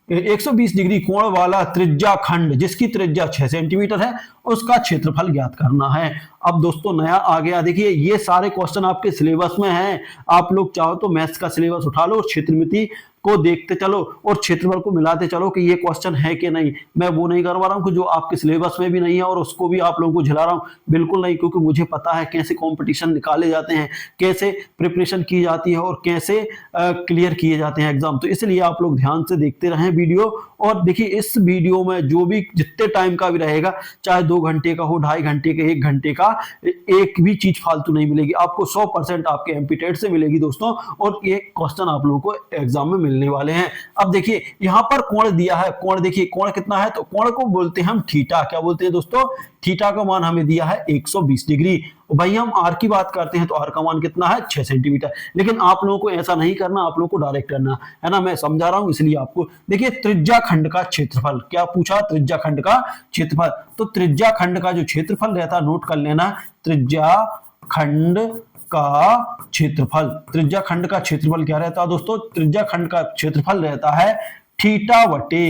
120 डिग्री कोण वाला त्रिज्या खंड जिसकी त्रिज्या 6 सेंटीमीटर है उसका क्षेत्रफल ज्ञात करना है। अब दोस्तों नया आ गया, देखिए ये सारे क्वेश्चन आपके सिलेबस में हैं, आप लोग चाहो तो मैथ्स का सिलेबस उठा लो, क्षेत्रमिति को देखते चलो और क्षेत्रफल को मिलाते चलो कि ये क्वेश्चन है कि नहीं। मैं वो नहीं करवा रहा हूँ कि जो आपके सिलेबस में भी नहीं है और उसको भी आप लोगों को झिला रहा हूँ, बिल्कुल नहीं, क्योंकि मुझे पता है कैसे कंपटीशन निकाले जाते हैं, कैसे प्रिपरेशन की जाती है और कैसे क्लियर किए जाते हैं एग्जाम। तो इसलिए आप लोग ध्यान से देखते रहें वीडियो, और देखिए इस वीडियो में जो भी जितने टाइम का भी रहेगा, चाहे 2 घंटे का हो, 2.5 घंटे का, 1 घंटे का, एक भी चीज फालतू नहीं मिलेगी आपको, 100% आपके एमपी से मिलेगी दोस्तों, और ये क्वेश्चन आप लोगों को एग्जाम में मिलने वाले हैं। अब देखिए यहाँ पर कोण दिया है, कोण देखिए कोण कितना है, तो कोण को बोलते हैं हम थीटा। क्या बोलते हैं दोस्तों, थीटा का मान हमें दिया है 120 डिग्री। भाई हम आर की बात करते हैं तो आर का मान कितना है 6 सेंटीमीटर। लेकिन आप लोगों को ऐसा नहीं करना, आप लोगों को डायरेक्ट करना है ना, मैं समझा रहा हूं इसलिए आपको। देखिए त्रिज्या खंड का क्षेत्रफल, क्या पूछा, त्रिज्या खंड का क्षेत्रफल। तो त्रिज्या खंड का जो क्षेत्रफल रहता है नोट कर लेना, त्रिज्या खंड का क्षेत्रफल, त्रिज्या खंड का क्षेत्रफल क्या रहता है दोस्तों, त्रिज्या खंड का क्षेत्रफल रहता है थीटा बटे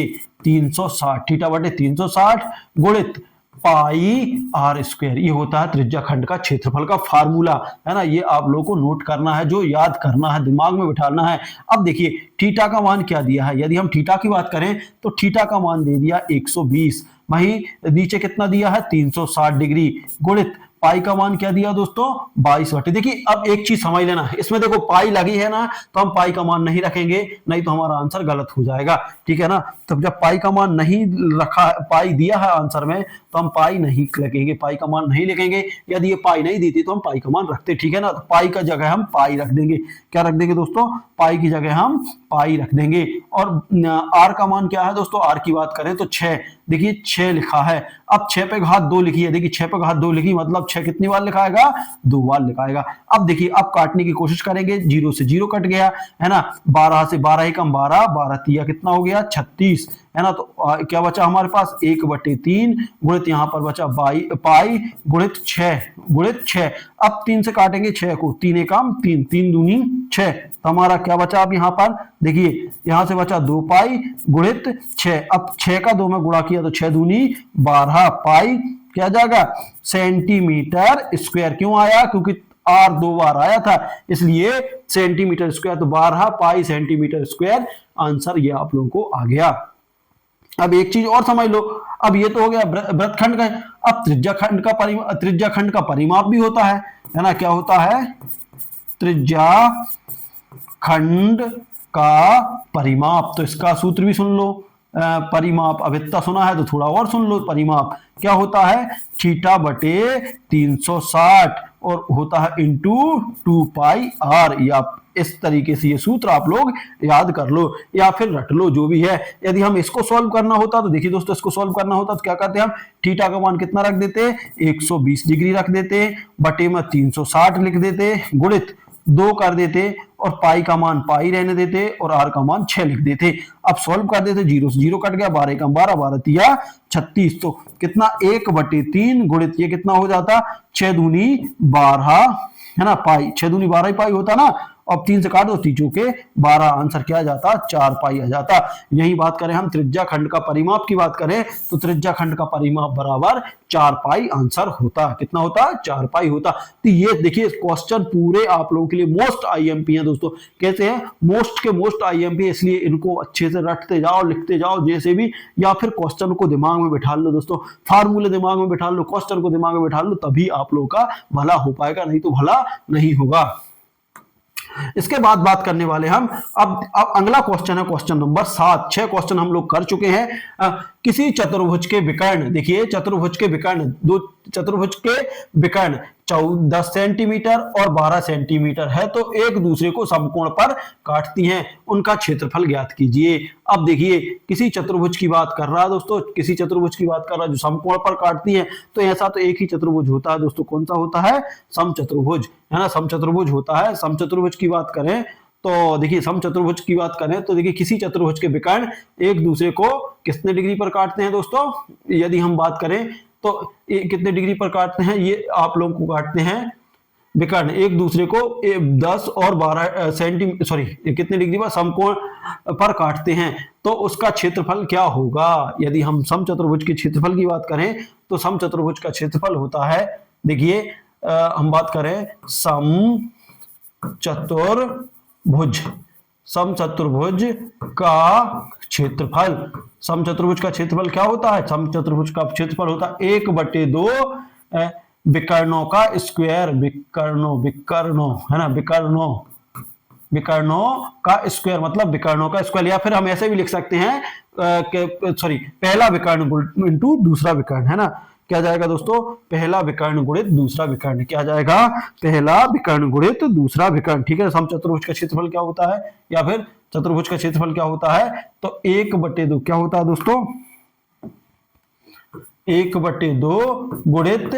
360 गुणित पाई आर स्क्वायर। ये होता है त्रिज्या खंड का क्षेत्रफल का फार्मूला, है ना। ये आप लोगों को नोट करना है, जो याद करना है, दिमाग में बिठाना है। अब देखिए थीटा का मान क्या दिया है, यदि हम थीटा की बात करें तो थीटा का मान दे दिया 120, वहीं नीचे कितना दिया है 360 डिग्री गुणित पाई का मान क्या दिया दोस्तों 22/। देखिए अब एक चीज समझ लेना, इसमें देखो पाई लगी है ना, तो हम पाई का मान नहीं रखेंगे, नहीं तो हमारा आंसर गलत हो जाएगा, ठीक है ना। तब जब पाई का मान नहीं रखा, पाई दिया है आंसर में, तो हम पाई नहीं लिखेंगे, पाई का मान नहीं लिखेंगे। यदि ये पाई नहीं दी थी तो हम पाई का मान रखते, ठीक है ना। तो पाई का जगह हम पाई रख देंगे, क्या रख देंगे दोस्तों, पाई की जगह हम पाई रख देंगे। और आर का मान क्या है दोस्तों, आर की बात करें तो 6, देखिए 6 लिखा है। अब 6 पे घात 2 लिखी है, देखिए 6 पे घात 2 लिखी, मतलब 6 कितनी बार लिखाएगा, 2 बार लिखाएगा। अब देखिए अब काटने की कोशिश करेंगे, 0 से 0 कट गया है ना, 12 से 12 ही कम 12, 12 तिया कितना हो गया 36, है ना। तो क्या बचा हमारे पास 1/3 गुणित यहाँ पर बचा पाई गुणित 6 अब 3 से काटेंगे 6 को, 3 एकम 3, 3 दूनी 6, तो हमारा क्या बचा अब यहाँ पर, देखिए यहां से बचा 2 पाई गुणित 6। अब 6 का 2 में गुणा किया तो 6 दूनी 12 पाई क्या जाएगा सेंटीमीटर स्क्वायर। क्यों आया, क्योंकि आर 2 बार आया था इसलिए सेंटीमीटर स्क्वायर, तो 12 पाई सेंटीमीटर स्क्वायर आंसर ये आप लोगों को आ गया। अब एक चीज और समझ लो, अब ये तो हो गया वृत्तखंड का, अब त्रिज्या खंड का परिमाप भी होता है ना। क्या होता है, त्रिज्या खंड का परिमाप, तो इसका सूत्र भी सुन लो, परिमाप अब इतना सुना है तो थोड़ा और सुन लो। परिमाप क्या होता है, थीटा बटे 360 और होता है इंटू 2 पाई आर। या इस तरीके से ये सूत्र आप लोग याद कर लो या फिर रट लो, जो भी है। यदि हम इसको सॉल्व करना होता तो देखिए दोस्तों, इसको सॉल्व करना होता तो क्या करते हम, थीटा का मान कितना रख देते, 120 डिग्री रख देते, बटे में 360 लिख देते, गुणित 2 कर देते और पाई का मान पाई रहने देते और आर का मान 6 लिख देते। अब सॉल्व कर देते, 0 से 0 कट गया, 12 कम 12, 12 तिया 36, तो कितना 1/3 गुणित ये कितना हो जाता 6 दूनी 12, है ना, पाई 6 दूनी 12 ही पाई होता ना। अब 3 से काट दो, 3 चौके 12, आंसर क्या आ जाता 4 पाई आ जाता। यही बात करें हम त्रिज्या खंड का परिमाप की बात करें तो त्रिज्या खंड का परिमाप बराबर 4 पाई आंसर होता। कितना होता 4 पाई होता। तो ये देखिए क्वेश्चन पूरे आप लोगों के लिए मोस्ट आईएमपी है दोस्तों। कैसे हैं, मोस्ट के मोस्ट आईएमपी, इसलिए इनको अच्छे से रटते जाओ, लिखते जाओ जैसे भी, या फिर क्वेश्चन को दिमाग में बिठा लो दोस्तों, फार्मूले दिमाग में बिठा लो, क्वेश्चन को दिमाग में बिठा लो, तभी आप लोगों का भला हो पाएगा, नहीं तो भला नहीं होगा। इसके बाद बात करने वाले हम अब अगला क्वेश्चन है क्वेश्चन नंबर 7। 6 क्वेश्चन हम लोग कर चुके हैं। किसी चतुर्भुज के विकर्ण, देखिए चतुर्भुज के विकर्ण, दो चतुर्भुज के विकर्ण 10 सेंटीमीटर और 12 सेंटीमीटर है, तो एक दूसरे को समकोण पर काटती हैं, उनका क्षेत्रफल ज्ञात कीजिए। अब देखिए किसी चतुर्भुज की बात कर रहा है दोस्तों, किसी चतुर्भुज की बात कर रहा है जो समकोण पर काटती है, तो ऐसा तो एक ही चतुर्भुज होता है दोस्तों, कौन सा होता है, समचतुर्भुज, है ना, समचतुर्भुज होता है। समचतुर्भुज की बात करें तो देखिए समचतुर्भुज की बात करें तो देखिए किसी चतुर्भुज के विकर्ण एक दूसरे को कितने डिग्री पर काटते हैं दोस्तों, यदि हम बात करें तो कितने डिग्री पर काटते हैं, ये आप लोगों को काटते हैं विकर्ण एक दूसरे को 10 और 12 सेंटीमीटर, सॉरी कितने डिग्री पर, समकोण पर काटते हैं, तो उसका क्षेत्रफल क्या होगा। यदि हम समचतुर्भुज के क्षेत्रफल की बात करें तो समचतुर्भुज का क्षेत्रफल होता है, देखिए हम बात करें समचतुर्भुज, समचतुर्भुज का क्षेत्रफल, समचतुर्भुज का क्षेत्रफल क्या होता है, समचतुर्भुज का क्षेत्रफल होता है 1/2 विकर्णों का स्क्वायर, विकर्णों है ना, विकर्णों का स्क्वायर मतलब विकर्णों का स्क्वायर। या फिर हम ऐसे भी लिख सकते हैं सॉरी पहला विकर्ण इंटू दूसरा विकर्ण, है ना, क्या जाएगा दोस्तों, पहला विकर्ण गुणित दूसरा विकर्ण, क्या जाएगा, पहला विकर्ण गुणित दूसरा विकर्ण, ठीक है। समचतुर्भुज का क्षेत्रफल क्या होता है या फिर चतुर्भुज का क्षेत्रफल क्या होता है, तो 1/2 क्या होता है दोस्तों, 1/2 गुणित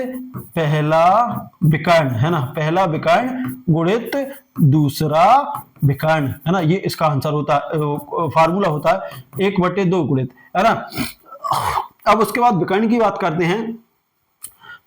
पहला विकर्ण, है ना, पहला विकर्ण गुणित दूसरा विकर्ण, है ना, ये इसका आंसर होता है, फार्मूला होता है 1/2 गुणित, है ना। अब उसके बाद विकर्ण की बात करते हैं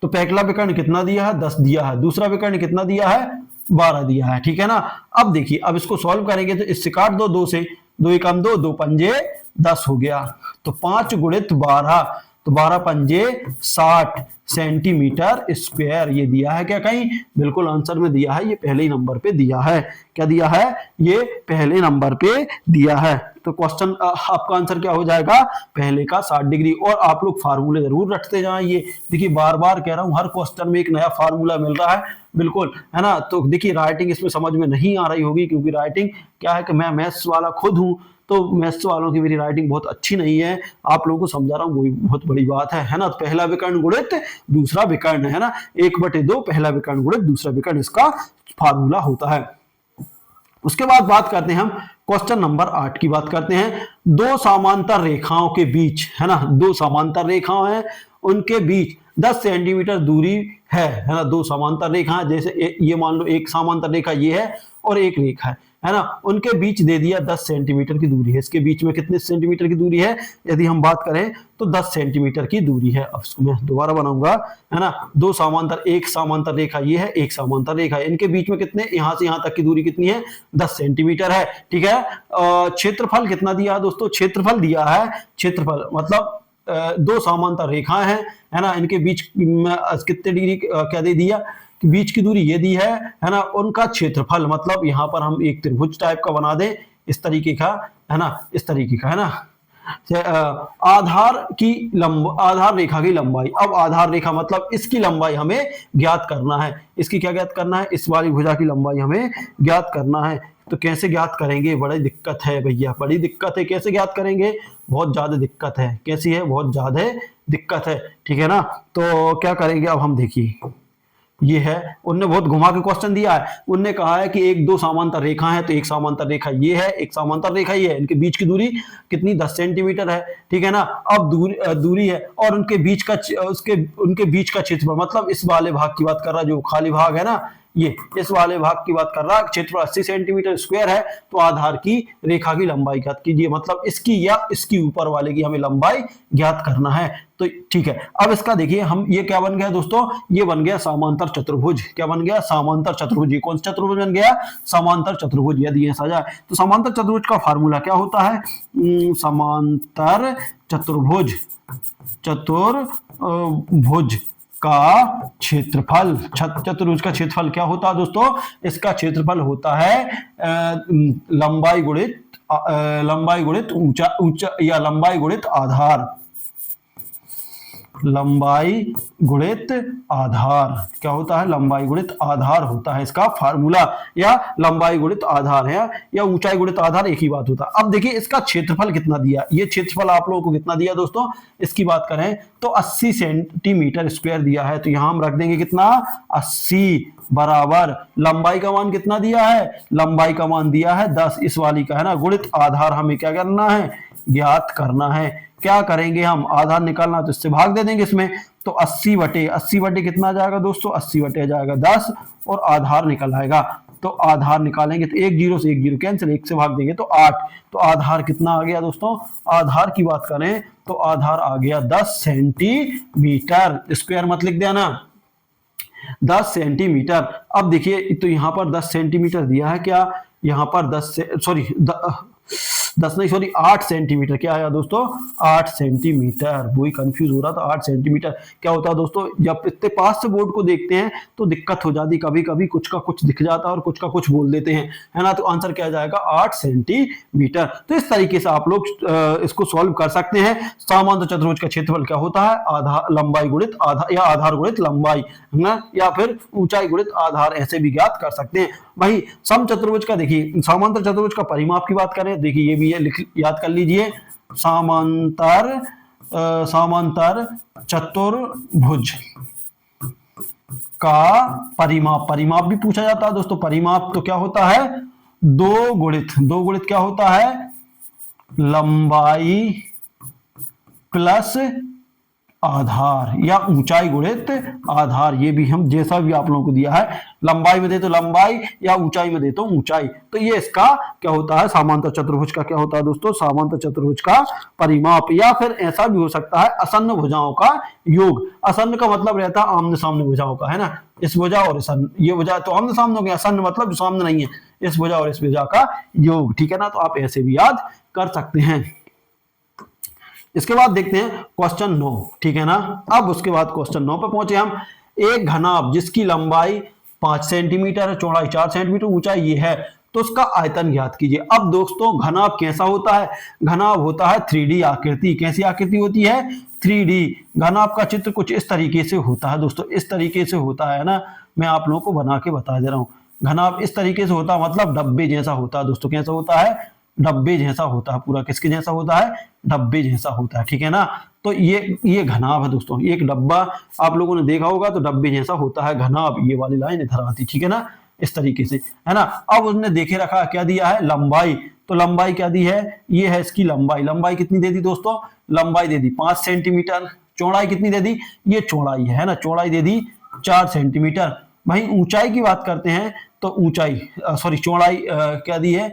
तो पहला विकर्ण कितना दिया है, 10 दिया है, दूसरा विकर्ण कितना दिया है, 12 दिया है, ठीक है ना। अब देखिए अब इसको सॉल्व करेंगे तो इससे काट दो, 2 से 2 एकम 2, 2 पंजे 10 हो गया, तो 5 गुणित 12, तो 12 पंजे 60 सेंटीमीटर स्क्वायर ये दिया है क्या कहीं? बिल्कुल आंसर में दिया है, ये पहले ही नंबर पे दिया है। क्या दिया है? ये पहले नंबर पे दिया है। तो क्वेश्चन आपका आंसर क्या हो जाएगा? पहले का 60 डिग्री। और आप लोग फार्मूले जरूर रटते जाइए। देखिए बार बार कह रहा हूं, हर क्वेश्चन में एक नया फार्मूला मिल रहा है, बिल्कुल है ना। तो देखिए राइटिंग इसमें समझ में नहीं आ रही होगी, क्योंकि राइटिंग क्या है कि मैं मैथ्स वाला खुद हूं, तो मैथ्स वालों की मेरी राइटिंग बहुत अच्छी नहीं है। आप लोगों को समझा रहा हूँ, वही बहुत बड़ी बात है ना। तो पहला विकर्ण गुणित दूसरा विकर्ण है ना, 1/2 पहला विकर्ण गुणित दूसरा विकर्ण, इसका फार्मूला होता है। उसके बाद बात करते हैं हम क्वेश्चन नंबर 8 की बात करते हैं। दो समांतर रेखाओं के बीच है ना, दो समांतर रेखाएं हैं, उनके बीच 10 सेंटीमीटर दूरी है ना। दो समांतर रेखा, जैसे ये मान लो एक समांतर रेखा ये है और एक रेखा है ना, उनके बीच दे दिया 10 सेंटीमीटर की दूरी है। इसके बीच में कितने सेंटीमीटर की दूरी है यदि हम बात करें तो 10 सेंटीमीटर की दूरी है। अब इसको मैं दोबारा बनाऊंगा है ना। दो समांतर, एक समांतर रेखा ये है, एक समांतर रेखा है, इनके बीच में कितने, यहां से यहां तक की दूरी कितनी है? 10 सेंटीमीटर है। ठीक है, क्षेत्रफल कितना दिया है दोस्तों? क्षेत्रफल दिया है, क्षेत्रफल मतलब दो समांतर रेखाएं हैं है ना, इनके बीच कितने डिग्री क्या दे दिया? बीच की दूरी ये दी है ना। उनका क्षेत्रफल मतलब यहां पर हम एक त्रिभुज टाइप का बना दें, इस तरीके का है ना, इस तरीके का है ना। आधार रेखा की लंबाई, अब आधार रेखा मतलब इसकी लंबाई हमें ज्ञात करना है। इसकी क्या ज्ञात करना है? इस वाली भुजा की लंबाई हमें ज्ञात करना है। तो कैसे ज्ञात करेंगे? बड़ी दिक्कत है भैया, बड़ी दिक्कत है। कैसे ज्ञात करेंगे? बहुत ज्यादा दिक्कत है। कैसी है? बहुत ज्यादा दिक्कत है। ठीक है ना। तो क्या करेंगे अब हम, देखिए ये है, उनने बहुत घुमा के क्वेश्चन दिया है। उनने कहा है कि एक दो समांतर रेखा है, तो एक समांतर रेखा ये है, एक समांतर रेखा ये है, इनके बीच की दूरी कितनी? 10 सेंटीमीटर है। ठीक है ना। अब दूरी है और उनके बीच का उनके बीच का क्षेत्रफल मतलब इस वाले भाग की बात कर रहा है, जो खाली भाग है ना, ये इस वाले भाग की बात कर रहा है। क्षेत्रफल 80 सेंटीमीटर स्क्वायर है। तो आधार की रेखा की लंबाई ज्ञात कीजिए, मतलब इसकी या इसकी ऊपर वाले की हमें लंबाई ज्ञात करना है। तो ठीक है, अब इसका देखिए हम, ये क्या बन गया दोस्तों? ये बन गया समांतर चतुर्भुज। क्या बन गया? समांतर चतुर्भुज। ये कौन सा चतुर्भुज बन गया? समांतर चतुर्भुज। यदि ऐसा जाए तो समांतर चतुर्भुज का फार्मूला क्या होता है? समांतर चतुर्भुज चतुर्भुज का क्षेत्रफल, चतुर्भुज का क्षेत्रफल क्या होता है दोस्तों? इसका क्षेत्रफल होता है लंबाई गुणित ऊंचा या लंबाई गुणित आधार। लंबाई गुणित आधार क्या होता है? लंबाई गुणित आधार होता है इसका फार्मूला, या लंबाई गुणित आधार है या ऊंचाई गुणित आधार, एक ही बात होता है। अब देखिए इसका क्षेत्रफल कितना दिया, ये क्षेत्रफल आप लोगों को कितना दिया दोस्तों? इसकी बात करें तो 80 सेंटीमीटर स्क्वायर दिया है। तो यहां हम रख देंगे कितना? 80 बराबर लंबाई का मान कितना दिया है? लंबाई का मान दिया है 10, इस वाली का है ना, गुणित आधार हमें क्या करना है? ज्ञात करना है। क्या करेंगे हम? आधार निकालना, तो इससे भाग दे देंगे इसमें। तो 80/80 कितना आ जाएगा दोस्तों? 80 आ जाएगा 10 और आधार निकल आएगा। तो आधार निकालेंगे तो 1 0 से 1 0 कैंसिल, 1 से भाग देंगे तो 8। तो आधार कितना आ गया दोस्तों? आधार की बात करें तो आधार आ गया 10 सेंटीमीटर स्क्वायर, मत लिख देना 10 सेंटीमीटर। अब देखिए तो यहां पर 10 सेंटीमीटर दिया है, क्या यहां पर 8 सेंटीमीटर क्या आया दोस्तों? 8 सेंटीमीटर। वही कंफ्यूज हो रहा था, 8 सेंटीमीटर क्या होता है दोस्तों? जब इतने पास से बोर्ड को देखते हैं तो दिक्कत हो जाती, कभी कभी कुछ का कुछ दिख जाता है और कुछ का कुछ बोल देते हैं, है ना। तो आंसर क्या जाएगा? 8 सेंटीमीटर। तो इस तरीके से आप लोग इसको सॉल्व कर सकते हैं। समांतर चतुर्भुज का क्षेत्रफल क्या होता है? आधार लंबाई गुणित आधार, या आधार गुणित लंबाई है ना, या फिर ऊंचाई गुणित आधार, ऐसे भी ज्ञात कर सकते हैं। वही समचतुर्भुज का देखिए, समांतर चतुर्भुज का परिमाप की बात करें, देखिए ये भी है, याद कर लीजिए। समांतर चतुर्भुज का परिमाप भी पूछा जाता है दोस्तों। परिमाप तो क्या होता है? दो गुणित क्या होता है? लंबाई प्लस आधार, या ऊंचाई गुणित आधार। ये भी हम, जैसा भी आप लोगों को दिया है, लंबाई में दे तो लंबाई या ऊंचाई में दे तो ऊंचाई। तो ये इसका क्या होता है? समांतर चतुर्भुज का क्या होता है दोस्तों? समांतर चतुर्भुज का परिमाप। या फिर ऐसा भी हो सकता है असन्न भुजाओं का योग। असन्न का मतलब रहता है आमने सामने भुजाओं का, है ना। इस भुजा और इस, ये भुजा तो आमने सामने हो गया, असन्न मतलब जो सामने नहीं है, इस भुजा और इस भुजा का योग। ठीक है ना। तो आप ऐसे भी याद कर सकते हैं। इसके बाद देखते हैं क्वेश्चन 9, ठीक है ना। अब उसके बाद क्वेश्चन 9 पे पहुंचे हम। एक घनाभ जिसकी लंबाई 5 सेंटीमीटर है, चौड़ाई 4 सेंटीमीटर, ऊंचाई ये है, तो उसका आयतन ज्ञात कीजिए। अब दोस्तों घनाभ कैसा होता है? घनाभ होता है 3D आकृति। कैसी आकृति होती है? 3D। घनाभ का चित्र कुछ इस तरीके से होता है दोस्तों, इस तरीके से होता है ना, मैं आप लोगों को बना के बता दे रहा हूं। घनाभ इस तरीके से होता है, मतलब डब्बे जैसा होता है दोस्तों। कैसा होता है? डब्बे जैसा होता है। पूरा किसके जैसा होता है? डब्बे जैसा होता है, ठीक है ना। तो ये घनाभ है दोस्तों। एक डब्बा आप लोगों ने देखा होगा, तो डब्बे जैसा होता है घनाभ। ये वाली लाइन इधर आती, ठीक है ना, इस तरीके से, है ना। अब उसने देखे रखा क्या दिया है? लंबाई। तो लंबाई क्या दी है? ये है इसकी लंबाई। लंबाई कितनी दे दी दोस्तों? लंबाई दे दी 5 सेंटीमीटर। चौड़ाई कितनी दे दी? ये चौड़ाई है ना, चौड़ाई दे दी 4 सेंटीमीटर। वहीं ऊंचाई की बात करते हैं तो ऊंचाई सॉरी चौड़ाई क्या दी है?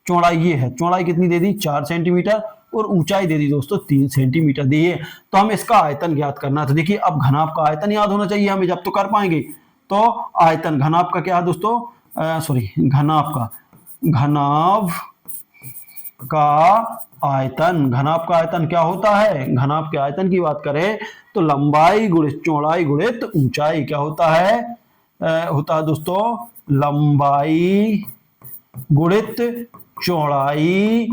चौड़ाई ये है, चौड़ाई कितनी दे दी? 4 सेंटीमीटर। और ऊंचाई दे दी दोस्तों 3 सेंटीमीटर दी है। तो हमें इसका आयतन ज्ञात करना है। तो देखिए अब घनाभ का आयतन याद होना चाहिए हमें, जब तो कर पाएंगे। तो आयतन घनाभ का क्या है दोस्तों? सॉरी घनाभ का घनाभ का आयतन क्या होता है? घनाभ के आयतन की बात करें तो लंबाई गुणित चौड़ाई गुणित ऊंचाई। क्या होता है? होता है दोस्तों लंबाई गुणित चौड़ाई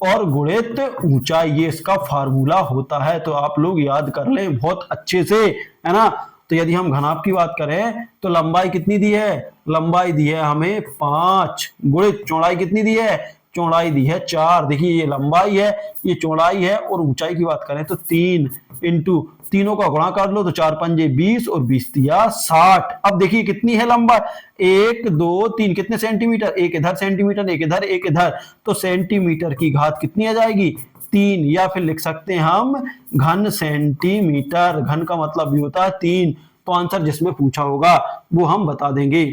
और गुणित ऊंचाई। ये इसका फार्मूला होता है। तो आप लोग याद कर लें बहुत अच्छे से, है ना। तो यदि हम घनाभ की बात करें तो लंबाई कितनी दी है? लंबाई दी है हमें 5 गुणित चौड़ाई कितनी दी है? चौड़ाई दी है 4। देखिए ये लंबाई है, ये चौड़ाई है, और ऊंचाई की बात करें तो 3 इंटू तीनों का गुणा कर लो तो 4 पंजे 20 और 20 दिया 60। अब देखिए कितनी है लंबाई? 1 2 3 कितने सेंटीमीटर? एक इधर सेंटीमीटर, एक इधर, एक इधर। तो सेंटीमीटर की घात कितनी आ जाएगी? 3। या फिर लिख सकते हैं हम घन सेंटीमीटर। घन का मतलब भी होता है 3। तो आंसर जिसमें पूछा होगा वो हम बता देंगे।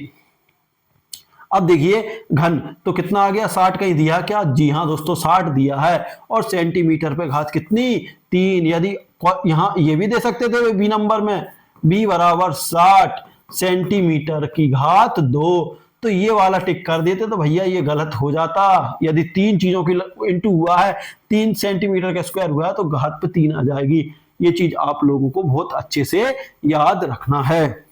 अब देखिए घन तो कितना आ गया? 60 का ही दिया क्या? जी हाँ दोस्तों 60 दिया है। और सेंटीमीटर पे घात कितनी? 3। यदि यहां ये भी दे सकते थे बी नंबर में, b बराबर 60 सेंटीमीटर की घात 2। तो ये वाला टिक कर देते तो भैया ये गलत हो जाता। यदि 3 चीजों की इंटू हुआ है, 3 सेंटीमीटर का स्क्वायर हुआ है, तो घात पे 3 आ जाएगी। ये चीज आप लोगों को बहुत अच्छे से याद रखना है।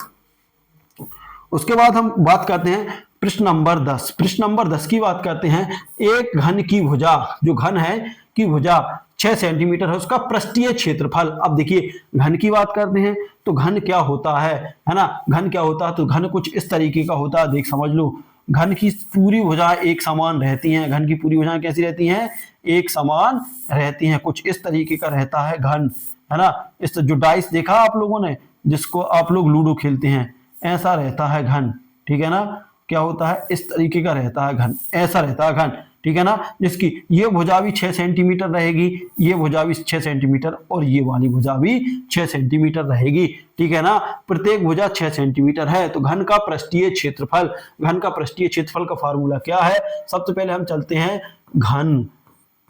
उसके बाद हम बात करते हैं प्रश्न नंबर 10। प्रश्न नंबर 10 की बात करते हैं। एक घन की भुजा, जो घन है की भुजा 6 सेंटीमीटर है, उसका पृष्ठीय क्षेत्रफल। अब देखिए घन की बात करते हैं तो घन क्या होता है ना। घन क्या होता है? तो घन कुछ इस तरीके का होता है, देख समझ लो। घन की पूरी भुजाएं एक समान रहती हैं। घन की पूरी भुजाएं कैसी रहती हैं? एक समान रहती हैं। कुछ इस तरीके का रहता है घन, है ना। इस जो डाइस देखा आप लोगों ने, जिसको आप लोग लूडो खेलते हैं, ऐसा रहता है घन, ठीक है ना। क्या होता है? इस तरीके का रहता है घन, ऐसा रहता है घन, ठीक है ना। जिसकी ये भुजा भी 6 सेंटीमीटर रहेगी, ये भुजा भी 6 सेंटीमीटर, और ये वाली भुजा भी 6 सेंटीमीटर रहेगी, ठीक है ना। प्रत्येक भुजा 6 सेंटीमीटर है। तो घन का पृष्ठीय क्षेत्रफल, घन का पृष्ठीय क्षेत्रफल का फार्मूला क्या है? सबसे पहले हम चलते हैं घन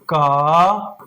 का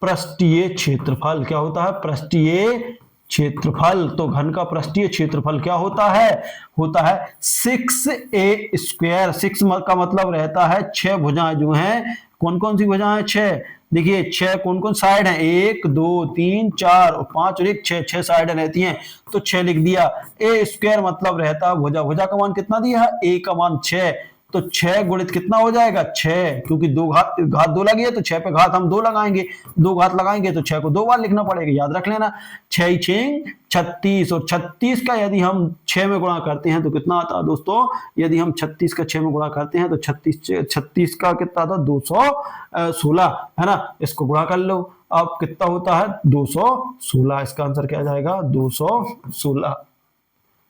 पृष्ठीय क्षेत्रफल। क्या होता है? पृष्ठीय क्षेत्रफल। तो घन का पृष्ठीय क्षेत्रफल क्या होता है? होता है 6a स्क्वायर। 6 का मतलब रहता है 6 भुजाएं जो हैं। कौन कौन सी भुजाएं? 6। देखिए 6 कौन कौन साइड हैं? 1 2 3 4 और 5 और 1 6 साइड रहती हैं। तो 6 लिख दिया। a स्क्वायर मतलब रहता है भुजा। भुजा का मान कितना दिया है? a का मान 6। तो 6 गुणित कितना हो जाएगा? 6, क्योंकि दो घात 2 लगी है तो 6 पे घात हम 2 लगाएंगे। 2 घात लगाएंगे तो 6 को 2 बार लिखना पड़ेगा, याद रख लेना। 6 6 36, और 36 का यदि हम 6 में गुणा करते हैं तो कितना आता है दोस्तों? यदि हम 36 का 6 में गुणा करते हैं तो 36 का कितना आता? 216, है ना। इसको गुणा कर लो, अब कितना होता है? 216। इसका आंसर क्या जाएगा? 216।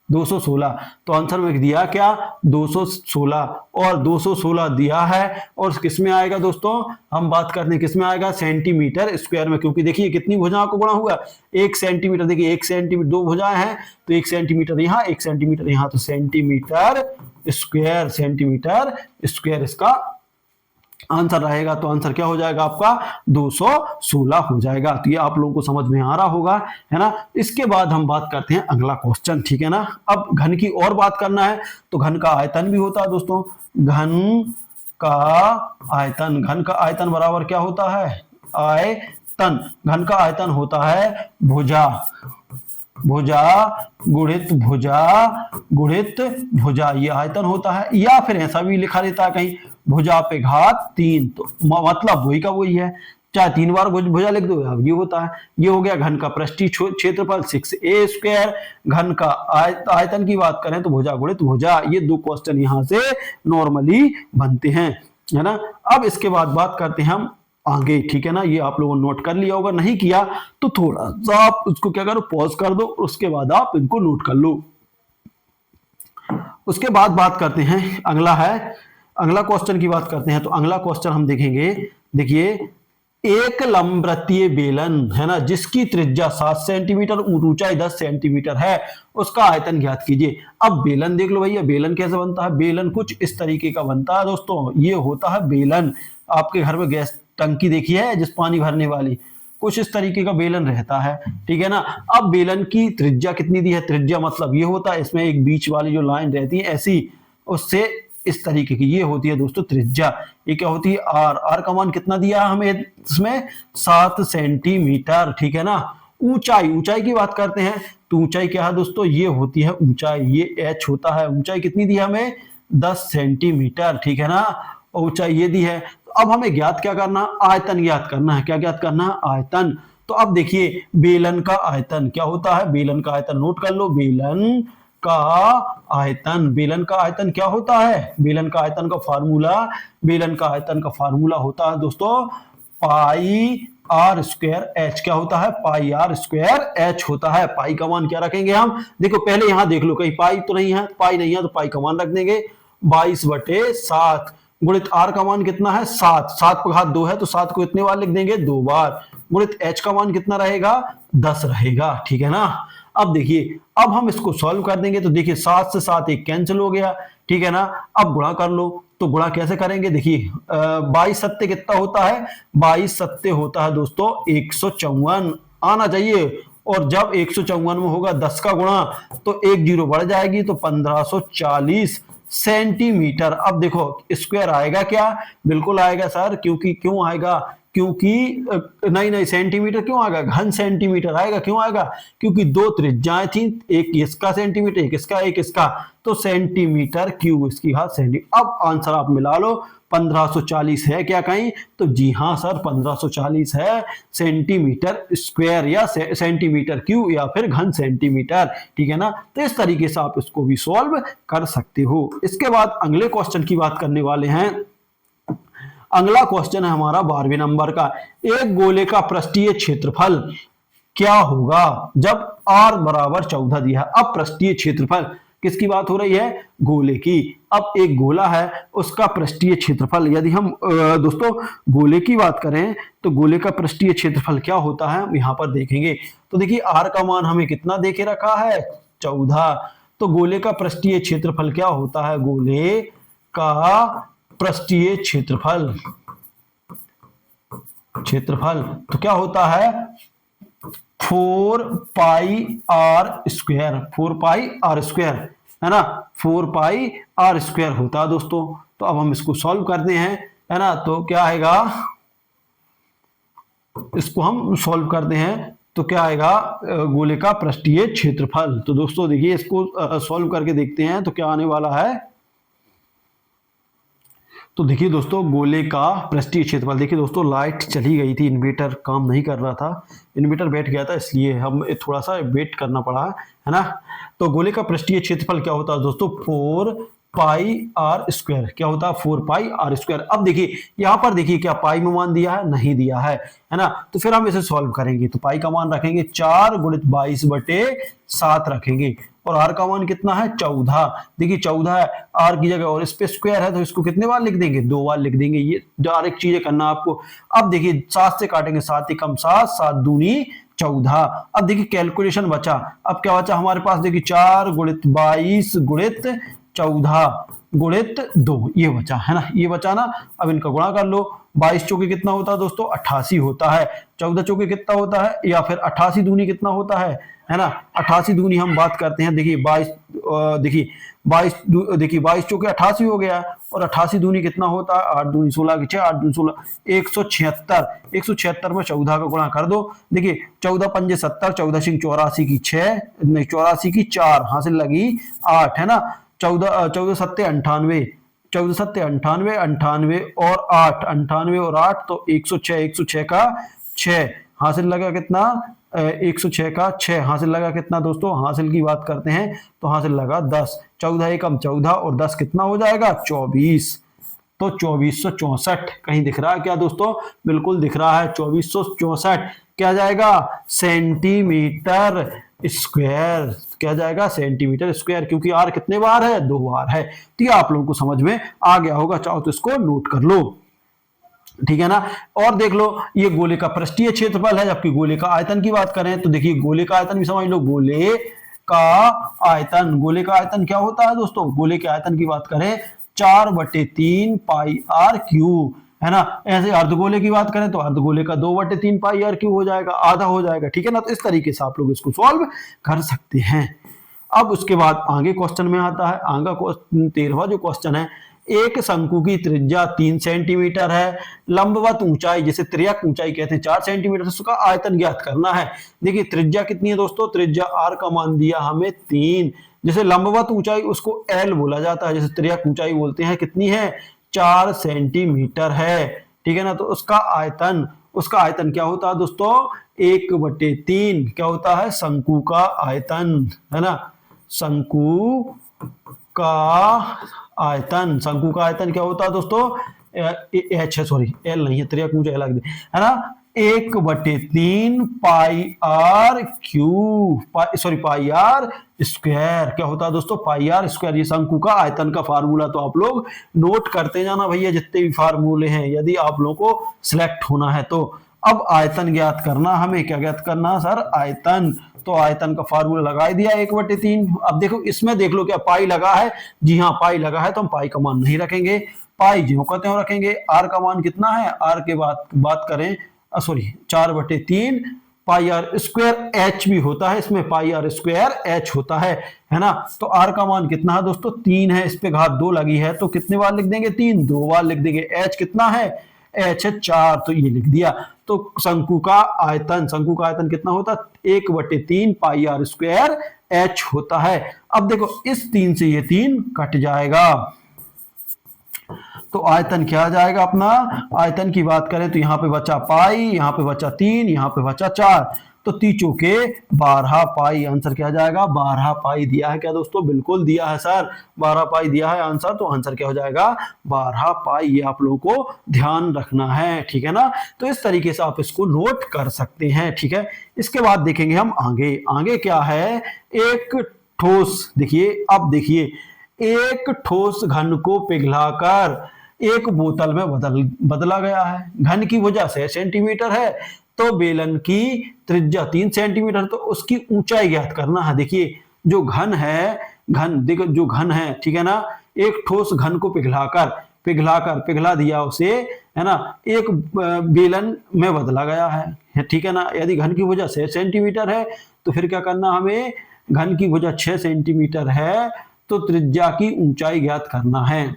216। तो आंसर में दिया क्या? 216। और 216 दिया है। और किस में आएगा दोस्तों? हम बात करते हैं किस में आएगा? सेंटीमीटर स्क्वायर में। क्योंकि देखिए कितनी भुजाओं को गुणा हुआ? 1 सेंटीमीटर। देखिए 1 सेंटीमीटर, 2 भुजाएं हैं तो 1 सेंटीमीटर यहाँ, 1 सेंटीमीटर यहाँ, तो सेंटीमीटर स्क्वायर। सेंटीमीटर स्क्वायर इसका आंसर रहेगा। तो आंसर क्या हो जाएगा आपका? 216 हो जाएगा। तो ये आप लोगों को समझ में आ रहा होगा, है ना। इसके बाद हम बात करते हैं अगला क्वेश्चन, ठीक है ना। अब घन की और बात करना है तो घन का आयतन भी होता है दोस्तों। घन का आयतन, घन का आयतन बराबर क्या होता है? तन, घन का आयतन होता है भुजा, भुजा गुणित भुजा गुणित भुजा, ये आयतन होता है। या फिर ऐसा भी लिखा रहता है कहीं भुजा पे घात 3, तो मतलब वही का वही है, चाहे 3 बार भुजा लिख दो अब ये होता है। ये हो गया घन का पृष्ठीय क्षेत्रफल 6a²। घन का आयतन की बात करें तो भुजा गुणित भुजा। ये 2 क्वेश्चन यहां से नॉर्मली बनते हैं, है ना। अब इसके बाद बात करते हैं हम आगे, ठीक है ना। ये आप लोगों ने नोट कर लिया होगा, नहीं किया तो थोड़ा सा आप उसको क्या करो, पॉज कर दो, उसके बाद आप इनको नोट कर लो। उसके बाद बात करते हैं अगला क्वेश्चन की बात करते हैं। तो अगला क्वेश्चन हम देखेंगे, देखिए एक लंबवृत्तीय बेलन है ना, जिसकी त्रिज्या 7 सेंटीमीटर ऊंचाई 10 सेंटीमीटर है, उसका आयतन ज्ञात कीजिए। अब बेलन देख लो भैया, बेलन कैसे बनता है। बेलन कुछ इस तरीके का बनता है दोस्तों, ये होता है बेलन। आपके घर में गैस टंकी देखी है जिस पानी भरने वाली, कुछ इस तरीके का बेलन रहता है, ठीक है ना। अब बेलन की त्रिज्या कितनी दी है, त्रिज्या मतलब ये होता है, इसमें एक बीच वाली जो लाइन रहती है ऐसी, उससे इस तरीके की ये होती है दोस्तों त्रिज्या। ये क्या होती है, आर का मान कितना दिया है हमें इसमें, 7 सेंटीमीटर, ठीक है ना। ऊंचाई की बात करते हैं तो ऊंचाई क्या है दोस्तों, ये होती है ऊंचाई, ये h होता है। ऊंचाई कितनी दी है हमें, 10 सेंटीमीटर, ठीक है ना। ऊंचाई ये दी है। अब हमें ज्ञात क्या करना, आयतन ज्ञात करना है। क्या ज्ञात करना है, आयतन। तो अब देखिए बेलन का आयतन क्या होता है, बेलन का आयतन नोट कर लो, बेलन का आयतन क्या होता है, बेलन का आयतन का फार्मूला होता है दोस्तों पाई आर स्क्वायर एच। क्या होता है, पाई आर स्क्वायर एच होता है। पाई का मान क्या रखेंगे हम, देखो पहले यहां देख लो कहीं पाई तो नहीं है, पाई नहीं है तो पाई का मान रख देंगे 22/7 गुणित आर का मान कितना है 7, 7 पर घात 2 है तो 7 को इतने बार लिख देंगे 2 बार, गुणित एच का मान कितना रहेगा 10 रहेगा, ठीक है ना। अब देखिए अब हम इसको सॉल्व कर देंगे तो देखिए 7 से 7 एक कैंसिल हो गया, ठीक है ना। अब गुणा कर लो, तो गुणा कैसे करेंगे, देखिए 22 सत्ते कितना होता है, 22 सत्ते होता है दोस्तों 154 आना चाहिए। और जब 154 में होगा 10 का गुणा तो 1 जीरो बढ़ जाएगी तो 1540 सेंटीमीटर। अब देखो स्क्वायर आएगा क्या, बिल्कुल आएगा सर, क्यों आएगा, क्योंकि नहीं सेंटीमीटर क्यों आएगा, घन सेंटीमीटर आएगा। क्यों आएगा, क्योंकि 2 त्रिज्याएं थी, एक इसका सेंटीमीटर एक इसका, तो सेंटीमीटर क्यूब इसकी घात सेंटीमीटर। अब आंसर आप मिला लो, 1540 है क्या कहीं, तो जी हाँ सर 1540 है सेंटीमीटर स्क्वायर या सेंटीमीटर क्यूब या फिर घन सेंटीमीटर, ठीक है ना। तो इस तरीके से आप इसको भी सॉल्व कर सकते हो। इसके बाद अगले क्वेश्चन की बात करने वाले हैं। अगला क्वेश्चन है हमारा 12वें नंबर का, एक गोले का पृष्ठीय क्षेत्रफल क्या होगा जब r बराबर 14 दिया है। अब पृष्ठीय क्षेत्रफल किसकी बात हो रही है, गोले की। अब एक गोला है उसका पृष्ठीय क्षेत्रफल, यदि हम दोस्तों गोले की बात करें तो गोले का पृष्ठीय क्षेत्रफल क्या होता है हम यहां पर देखेंगे। तो देखिए r का मान हमें कितना देके रखा है 14, तो गोले का पृष्ठीय क्षेत्रफल क्या होता है, गोले का पृष्ठीय क्षेत्रफल तो क्या होता है 4 पाई आर स्क्वायर, है ना, 4 पाई आर स्क्वायर होता है दोस्तों। तो अब हम इसको सॉल्व करते हैं, है ना। तो क्या आएगा, इसको हम सॉल्व करते हैं तो क्या आएगा, गोले का पृष्ठीय क्षेत्रफल। तो दोस्तों देखिए इसको सॉल्व करके देखते हैं तो क्या आने वाला है। तो देखिए दोस्तों गोले का पृष्ठीय क्षेत्रफल, देखिए दोस्तों लाइट चली गई थी, इन्वर्टर काम नहीं कर रहा था, इन्वर्टर बैठ गया था, इसलिए हम थोड़ा सा वेट करना पड़ा है ना। तो गोले का पृष्ठीय क्षेत्रफल क्या होता है दोस्तों 4 पाई आर स्क्वायर, क्या होता है 4 पाई आर स्क्वायर। अब देखिए यहाँ पर देखिए क्या पाई में मान दिया है, नहीं दिया है ना। तो फिर हम इसे सॉल्व करेंगे तो पाई का मान रखेंगे 4 गुणित 22/7 रखेंगे, और आर का मान कितना है 14। देखिए 14 है आर की जगह और इस पे स्क्वायर है तो इसको कितने बार लिख देंगे, 2 बार लिख देंगे। ये डायरेक्ट चीजें करना आपको। अब देखिए 7 से काटेंगे 7 एकम 7, 7 दूनी 14। अब देखिए कैलकुलेशन बचा, अब क्या बचा हमारे पास, देखिए 4 गुणित 22 गुणित 14, गुणित 2 ये बचा है ना, ये बचा ना। अब इनका गुणा कर लो। 22 चौके कितना होता है दोस्तों 88 होता है। 14 चौके कितना होता है, या फिर 88 दूनी कितना होता है ना। 88 दूनी हम बात करते हैं, देखिए 22 देखिए 22 चौके 88 हो गया, और 88 दूनी कितना होता है 8 दूनी 16 की 6 8 दूनी 16 176। 176 में 14 का गुणा कर दो। देखिए 14 पंजे 70, 14 सिंह 84 की 6 नहीं 84 की 4 हासिल लगी 8 है ना। 14 सत्ते 98, 14 सत्ते 98, 98 और 8, 98 और 8 तो 106, 106 का 6 हासिल लगा कितना 106 का 6 हासिल लगा कितना दोस्तों, हासिल की बात करते हैं तो हासिल लगा 10। 14 एकम 14 और 10 कितना हो जाएगा 24। तो 2464 कहीं दिख रहा है क्या दोस्तों, बिल्कुल दिख रहा है 2464 क्या जाएगा सेंटीमीटर स्क्वायर, क्या जाएगा सेंटीमीटर स्क्वायर, क्योंकि आर कितने बार है 2 बार है। तो ये आप लोगों को समझ में आ गया होगा, चाहो तो इसको नोट कर लो, ठीक है ना। और देख लो ये गोले का पृष्ठीय क्षेत्रफल है, जबकि गोले का आयतन की बात करें तो देखिए गोले का आयतन भी समझ लो। गोले का आयतन, गोले का आयतन क्या होता है दोस्तों, गोले के आयतन की बात करें 4/3 पाई आर क्यूब है ना। ऐसे अर्धगोले की बात करें तो अर्धगोले का 2/3 पाई आर क्यूब हो जाएगा, आधा हो जाएगा, ठीक है ना। तो इस तरीके से आप लोग इसको सॉल्व कर सकते हैं। अब उसके बाद आगे क्वेश्चन में आता है, आगे 13वां जो क्वेश्चन है, एक शंकु की त्रिज्या 3 सेंटीमीटर है, लंबवत ऊंचाई जिसे त्रियक ऊंचाई कहते हैं 4 सेंटीमीटर, उसका आयतन ज्ञात करना है। देखिए त्रिज्या कितनी है दोस्तों, त्रिज्या आर का मान दिया हमें 3, जैसे लंबवत ऊंचाई उसको एल बोला जाता है, जैसे त्रियक ऊंचाई बोलते हैं कितनी है 4 सेंटीमीटर है, ठीक है ना। तो उसका आयतन क्या होता है दोस्तों 1/3 क्या होता है शंकु का आयतन है ना। शंकु का आयतन क्या होता है दोस्तों एच है, सॉरी एल नहीं है, त्रियक ऊंचाई अलग दे है ना। 1/3 pi r cube, sorry pi r square क्या होता है दोस्तों पाई आर स्क्वायर। ये शंकु का आयतन का फार्मूला तो आप लोग नोट करते जाना भैया, जितने भी फार्मूले हैं यदि आप लोगों को सिलेक्ट होना है तो। अब आयतन ज्ञात करना, हमें क्या ज्ञात करना सर आयतन, तो आयतन का फार्मूला लगा दिया 1/3। अब देखो इसमें देख लो क्या पाई लगा है, जी हाँ पाई लगा है, तो हम पाई का मान नहीं रखेंगे, पाई ज्यों का त्यों रखेंगे। आर का मान कितना है, आर के बात करें sorry 4/3 pi r square h भी होता है, इसमें पाई आर स्क्वायर एच होता है ना। तो आर का मान कितना है दोस्तों 3 है, इस पे घात 2 लगी है तो कितने बार लिख देंगे 3, 2 बार लिख देंगे। एच कितना है, एच है 4, तो ये लिख दिया। तो शंकु का आयतन कितना होता है 1/3 पाई आर स्क्वायर एच होता है। अब देखो इस 3 से ये 3 कट जाएगा, तो आयतन क्या आ जाएगा अपना, आयतन की बात करें तो यहां पे बचा पाई, यहां पे बचा 3, यहां पे बचा 4, तो 3 चौके 12 पाई, आंसर क्या आ जाएगा 12 पाई दिया है क्या दोस्तों, बिल्कुल दिया है सर 12 पाई दिया है आंसर, तो आंसर क्या हो जाएगा 12 पाई। ये आप लोगों को ध्यान रखना है, ठीक है ना। तो इस तरीके से आप इसको नोट कर सकते हैं, ठीक है। इसके बाद देखेंगे हम आगे क्या है, एक ठोस, देखिए अब देखिए एक ठोस घन को पिघलाकर एक बोतल में बदला गया है। घन की भुजा 6 सेंटीमीटर है, तो बेलन की त्रिज्या 3 सेंटीमीटर, तो उसकी ऊंचाई ज्ञात करना है। देखिए जो घन है ठीक है ना, एक ठोस घन को पिघला दिया उसे है ना, एक बेलन में बदला गया है, ठीक है ना। यदि घन की भुजा 6 सेंटीमीटर है तो फिर क्या करना, हमें घन की भुजा 6 सेंटीमीटर है तो त्रिज्या की ऊंचाई ज्ञात करना है।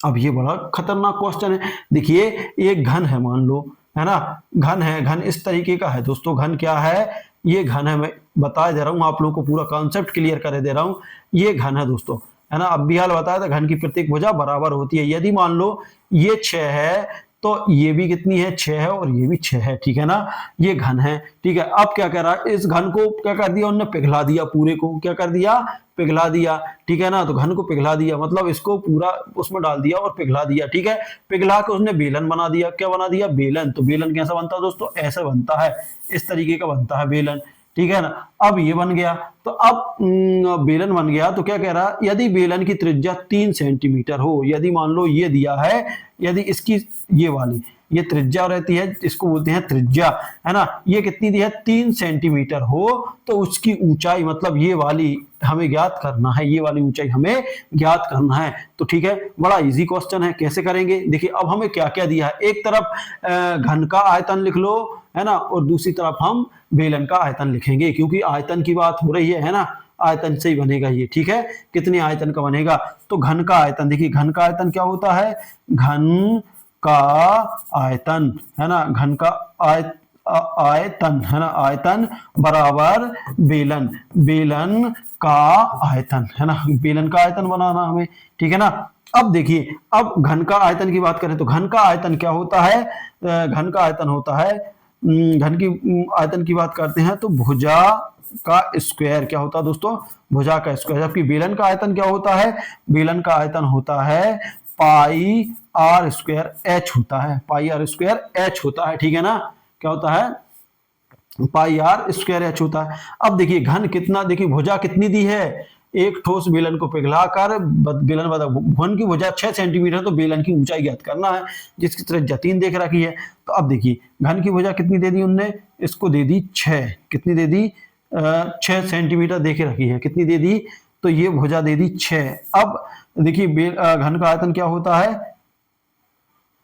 अब ये बड़ा खतरनाक क्वेश्चन है। देखिए एक घन है मान लो है ना, घन इस तरीके का है दोस्तों। घन क्या है, ये घन है, मैं बता दे रहा हूं आप लोगों को, पूरा कॉन्सेप्ट क्लियर कर दे रहा हूं। ये घन है दोस्तों है ना, अब भी हाल बताया था घन की प्रत्येक भुजा बराबर होती है। यदि मान लो ये 6 है तो ये भी कितनी है 6 है, और ये भी 6 है, ठीक है ना। ये घन है, ठीक है। अब क्या कह रहा है, इस घन को क्या कर दिया उन्होंने, पिघला दिया, पूरे को क्या कर दिया पिघला दिया, ठीक है ना। तो घन को पिघला दिया मतलब इसको पूरा उसमें डाल दिया और पिघला दिया, ठीक है। पिघला के उसने बेलन बना दिया, क्या बना दिया बेलन। तो बेलन कैसा बनता है दोस्तों, ऐसा बनता है, इस तरीके का बनता है बेलन, ठीक है ना। अब ये बन गया, तो अब बेलन बन गया, तो क्या कह रहा है, यदि बेलन की त्रिज्या 3 सेंटीमीटर हो, यदि मान लो ये दिया है, यदि इसकी ये वाली ये त्रिज्या रहती है, इसको बोलते हैं त्रिज्या, है ना। ये कितनी दी है, 3 सेंटीमीटर हो तो उसकी ऊंचाई मतलब ये वाली हमें ज्ञात करना है, ये वाली ऊंचाई हमें ज्ञात करना है। तो ठीक है, बड़ा इजी क्वेश्चन है, कैसे करेंगे देखिए। अब हमें क्या क्या दिया है, एक तरफ घन का आयतन लिख लो, है ना, और दूसरी तरफ हम बेलन का आयतन लिखेंगे, क्योंकि आयतन की बात हो रही है ना, आयतन से ही बनेगा ये, ठीक है। कितने आयतन का बनेगा, तो घन का आयतन, देखिए घन का आयतन क्या होता है, घन का आयतन, है ना, घन का आयतन, है ना, आयतन बराबर बेलन, बेलन का आयतन, है ना, बेलन का आयतन बनाना हमें, ठीक है ना। अब देखिए, अब घन का आयतन की बात करें तो घन का आयतन क्या होता है, घन का आयतन होता है, घन की आयतन की बात करते हैं तो भुजा का स्क्वायर क्या होता है दोस्तों, भुजा का स्क्वायर। जबकि बेलन का आयतन क्या होता है, बेलन का आयतन होता है पाई आर स्क्वायर एच होता है, पाई आर स्क्वायर एच होता है, ठीक है ना, क्या होता है, पाई आर स्क्वायर एच होता है। अब देखिए घन कितना, देखिए भुजा कितनी दी है, एक ठोस बेलन को पिघलाकर बेलन घन की भुजा 6 सेंटीमीटर, तो बेलन की ऊंचाई ज्ञात करना है, जिसकी त्रिज्या 3 देख रखी है। तो अब देखिए घन की भुजा कितनी दे दी उनने, इसको दे दी 6, कितनी दे दी 6 सेंटीमीटर देखे रखी है, कितनी दे दी, तो ये भुजा दे दी 6। अब देखिए घन का आयतन क्या होता है,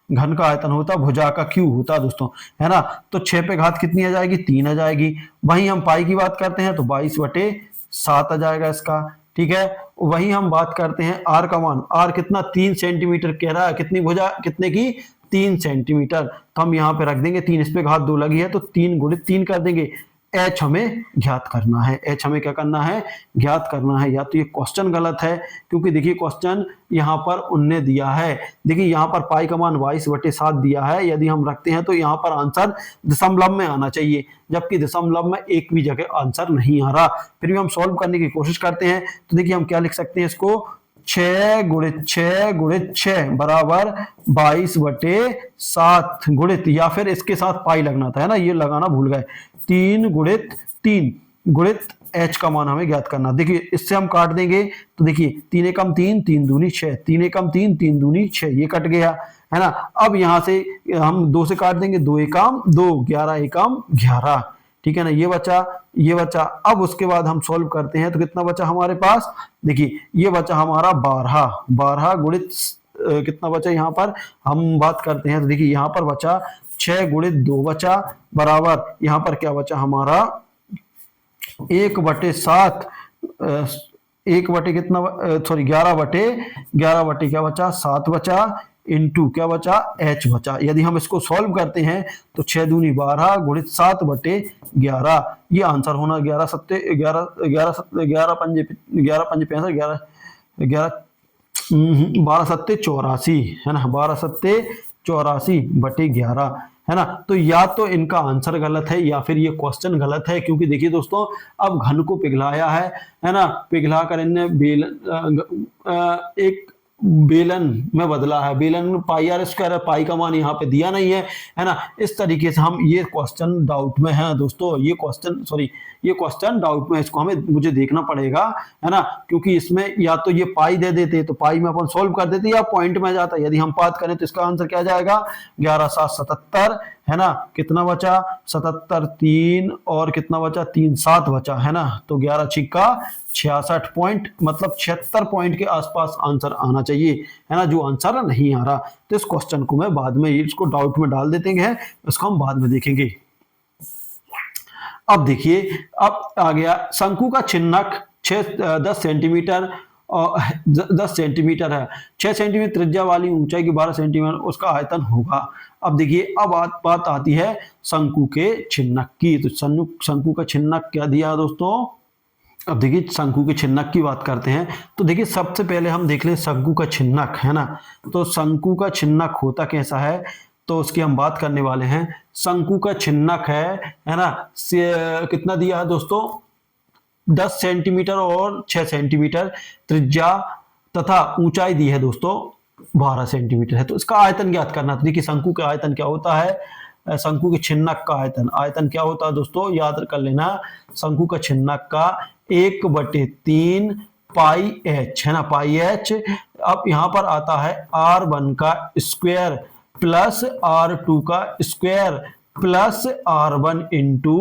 घन का आयतन होता भुजा का क्यूब होता दोस्तों, है ना। तो 6 पे घात कितनी आ जाएगी, 3 आ जाएगी। वहीं हम पाई की बात करते हैं तो 22/7 आ जाएगा इसका, ठीक है। वहीं हम बात करते हैं आर का मान, आर कितना 3 सेंटीमीटर कह रहा है, कितनी भुजा कितने की, 3 सेंटीमीटर, तो हम यहाँ पे रख देंगे 3, इस पे घात 2 लगी है तो 3 गुणित 3 कर देंगे। एच हमें ज्ञात करना है, एच हमें क्या करना है, ज्ञात करना है। या तो ये क्वेश्चन गलत है, क्योंकि देखिए क्वेश्चन यहाँ पर उनने दिया है, देखिए यहाँ पर पाई का मान 22/7 दिया है, यदि हम रखते हैं तो यहाँ पर आंसर दशमलव में आना चाहिए, जबकि दशमलव में एक भी जगह आंसर नहीं आ रहा। फिर भी हम सॉल्व करने की कोशिश करते हैं, तो देखिए हम क्या लिख सकते हैं इसको, 6 बराबर 22/7 गुणित, या फिर इसके साथ पाई लगना था, है ना, ये लगाना भूल गए, 3 गुणित 3 गुणित एच का मान हमें ज्ञात करना। देखिए इससे हम काट देंगे तो देखिए 3 एकम 3, 3 दूनी 6, 3 एकम 3, 3 दूनी 6, ये कट गया, है ना। अब यहां से हम 2 से काट देंगे, 2 एकम 2, 11 एकम 11, ठीक है ना, ये बचा, ये बचा। अब उसके बाद हम सॉल्व करते हैं तो कितना बचा हमारे पास, देखिए ये बचा हमारा 12 गुणित कितना बचा, यहाँ पर हम बात करते हैं तो देखिए यहाँ पर बचा 6 गुणित 2 बचा, बराबर यहाँ पर क्या बचा हमारा 1/7, 1 कितना, सॉरी 11 क्या बचा, 7 बचा, इंटू क्या बचा, एच बचा। यदि हम इसको सॉल्व करते हैं तो 6 दूनी 12 गुणित 7/11, ये आंसर होना 11 सत्ते 11 11 11 पंजे 11 पंजे 65 11 11 12 सत्ते 84, है ना, 12 सत्ते 84/11, है ना। तो या तो इनका आंसर गलत है या फिर ये क्वेश्चन गलत है, क्योंकि देखिए दोस्तों अब घन को पिघलाया है ना, पिघला कर इनने एक बेलन में बदला है, बेलन में पाई आर स्क्वायर है, पाई का मान यहाँ पे दिया नहीं है ना। इस तरीके से हम, ये क्वेश्चन डाउट में है दोस्तों, ये क्वेश्चन डाउट में, इसको हमें मुझे देखना पड़ेगा, है ना, क्योंकि इसमें या तो ये पाई दे देते तो पाई में अपन सॉल्व कर देते या पॉइंट में जाता। यदि हम बात करें तो इसका आंसर क्या जाएगा, 11/7 है ना, कितना बचा 77, 3 और कितना बचा 3 7 बचा, है ना। तो 11 66 पॉइंट, मतलब 76 पॉइंट के आसपास आंसर आना चाहिए, है ना, जो आंसर नहीं आ रहा। तो इस क्वेश्चन को मैं बाद में, इसको डाउट में डाल देते हैं, इसको हम बाद में देखेंगे। अब देखिए, अब आ गया शंकु का छिन्नक 10 सेंटीमीटर और 10 सेंटीमीटर है, 6 सेंटीमीटर त्रिज्या वाली ऊंचाई की 12 सेंटीमीटर उसका आयतन होगा। अब देखिए, अब बात आती है शंकु के छिन्नक की। तो शंकु का छिन्नक क्या दिया दोस्तों, अब देखिए शंकु के छिन्नक की बात करते हैं तो देखिए सबसे पहले हम देख लें शंकु का छिन्नक, है ना। तो शंकु का छिन्नक होता कैसा है, तो उसकी हम बात करने वाले हैं। शंकु का छिन्नक है ना, कितना दिया है दोस्तों, 10 सेंटीमीटर और 6 सेंटीमीटर त्रिज्या तथा ऊंचाई दी है दोस्तों 12 सेंटीमीटर है। तो इसका आयतन ज्ञात करना। तो देखिए शंकु का आयतन क्या होता है, शंकु के छिन्नक का आयतन क्या होता है दोस्तों, याद कर लेना, शंकु का छिन्नक का 1/3 पाई एच, है ना, पाई एच। अब यहां पर आता है R1 का स्क्वायर प्लस R2 का square plus R1 into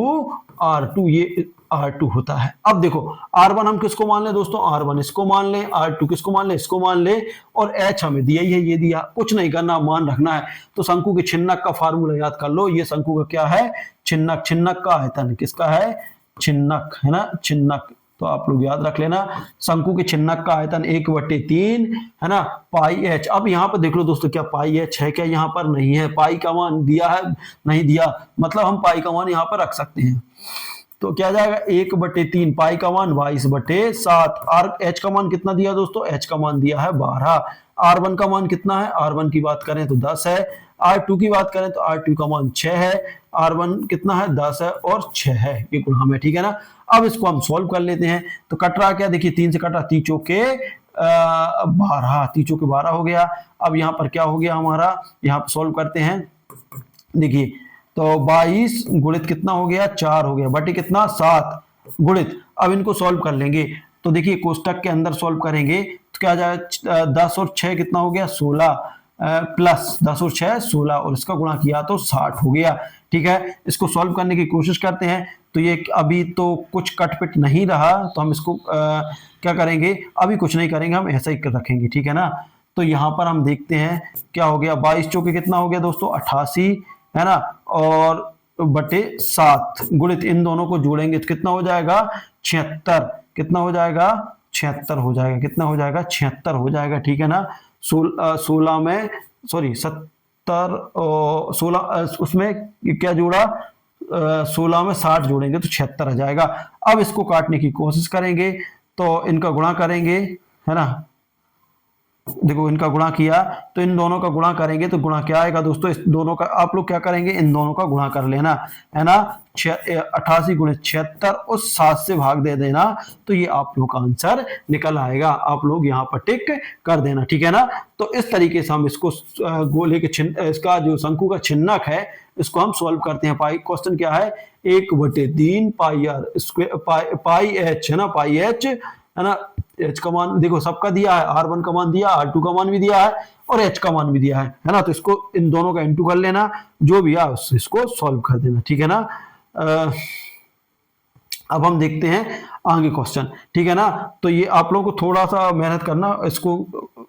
R2, ये R2 होता है। अब देखो R1 हम किसको मान लें दोस्तों, R1 इसको मान लें, R2 किसको मान लें, इसको मान लें, और H हमें दिया ही है, ये दिया, कुछ नहीं करना, मान रखना है। तो शंकु के छिन्नक का फार्मूला याद कर लो, ये शंकु का क्या है, छिन्नक, छिन्नक का आयतन किसका है, छिन्नक है ना, छिन्नक, तो आप लोग याद रख लेना, शंकु के छिन्नक का आयतन 1/3 है ना, पाई एच। अब यहाँ पर देख लो दोस्तों, क्या पाई एच है क्या, यहाँ पर नहीं है, पाई का मान दिया है, नहीं दिया, मतलब हम पाई का मान यहाँ पर रख सकते हैं। तो क्या जाएगा, 1/3, पाई का मान 22/7, आर एच का मान कितना दिया दोस्तों, एच का मान दिया है 12, R1 का मान कितना है, R1 की बात करें तो 10 है, R2 की बात करें तो R2 का मान 6 है, R1 कितना है, 10 है और 6 है, ये गुणा में, ठीक है ना। अब इसको हम सॉल्व कर लेते हैं। तो कट रहा क्या, देखिए 3 से कट रहा, 3 चौके 12, 3 चौके 12 हो गया। अब यहाँ पर क्या हो गया हमारा, यहाँ पर सॉल्व करते हैं, देखिए तो 22 गुणित कितना हो गया, 4 हो गया, बटे कितना 7 गुणित। अब इनको सॉल्व कर लेंगे, तो देखिए कोष्टक के अंदर सॉल्व करेंगे तो क्या जाएगा, 10 और 6 कितना हो गया 16, प्लस 10 और 6 16, और इसका गुणा किया तो 60 हो गया, ठीक है। इसको सॉल्व करने की कोशिश करते हैं। तो ये अभी तो कुछ कटपिट नहीं रहा, तो हम इसको क्या करेंगे, अभी कुछ नहीं करेंगे, हम ऐसा ही रखेंगे, ठीक है ना। तो यहाँ पर हम देखते हैं क्या हो गया, 22 चौके कितना हो गया दोस्तों 88 है ना, और बटे 7 गुणित, इन दोनों को जोड़ेंगे तो कितना हो जाएगा 76, कितना हो जाएगा 76 हो जाएगा, कितना हो जाएगा 76 हो जाएगा, ठीक है ना। 16 में सॉरी 70, 16 उसमें क्या जोड़ा, 16 में 60 जोड़ेंगे तो 76 आ जाएगा। अब इसको काटने की कोशिश करेंगे, तो इनका गुणा करेंगे है ना, देखो इनका गुणा किया तो इन दोनों का गुणा करेंगे तो गुणा क्या आएगा दोस्तों, इस दोनों का आप लोग क्या करेंगे, इन दोनों का गुणा कर लेना है ना, 88 गुणित 76 उस 7 से भाग दे देना, तो ये आप लोग का आंसर निकल आएगा। आप लोग यहाँ पर टिक कर देना, ठीक है ना। तो इस तरीके से हम इसको गोले के इसका जो शंकु का छिन्नक है इसको हम सॉल्व करते हैं। पाई क्वेश्चन क्या है, 1/3 pi r square pi H है ना, पाई एच है ना, एच का मान देखो सबका दिया है, R1 का मान दिया, R2 का मान भी दिया है और एच का मान भी दिया है ना। तो इसको इन दोनों का इंटू कर लेना, जो भी है इसको सॉल्व कर देना, ठीक है ना। अब हम देखते हैं आगे क्वेश्चन, ठीक है ना। तो ये आप लोगों को थोड़ा सा मेहनत करना, इसको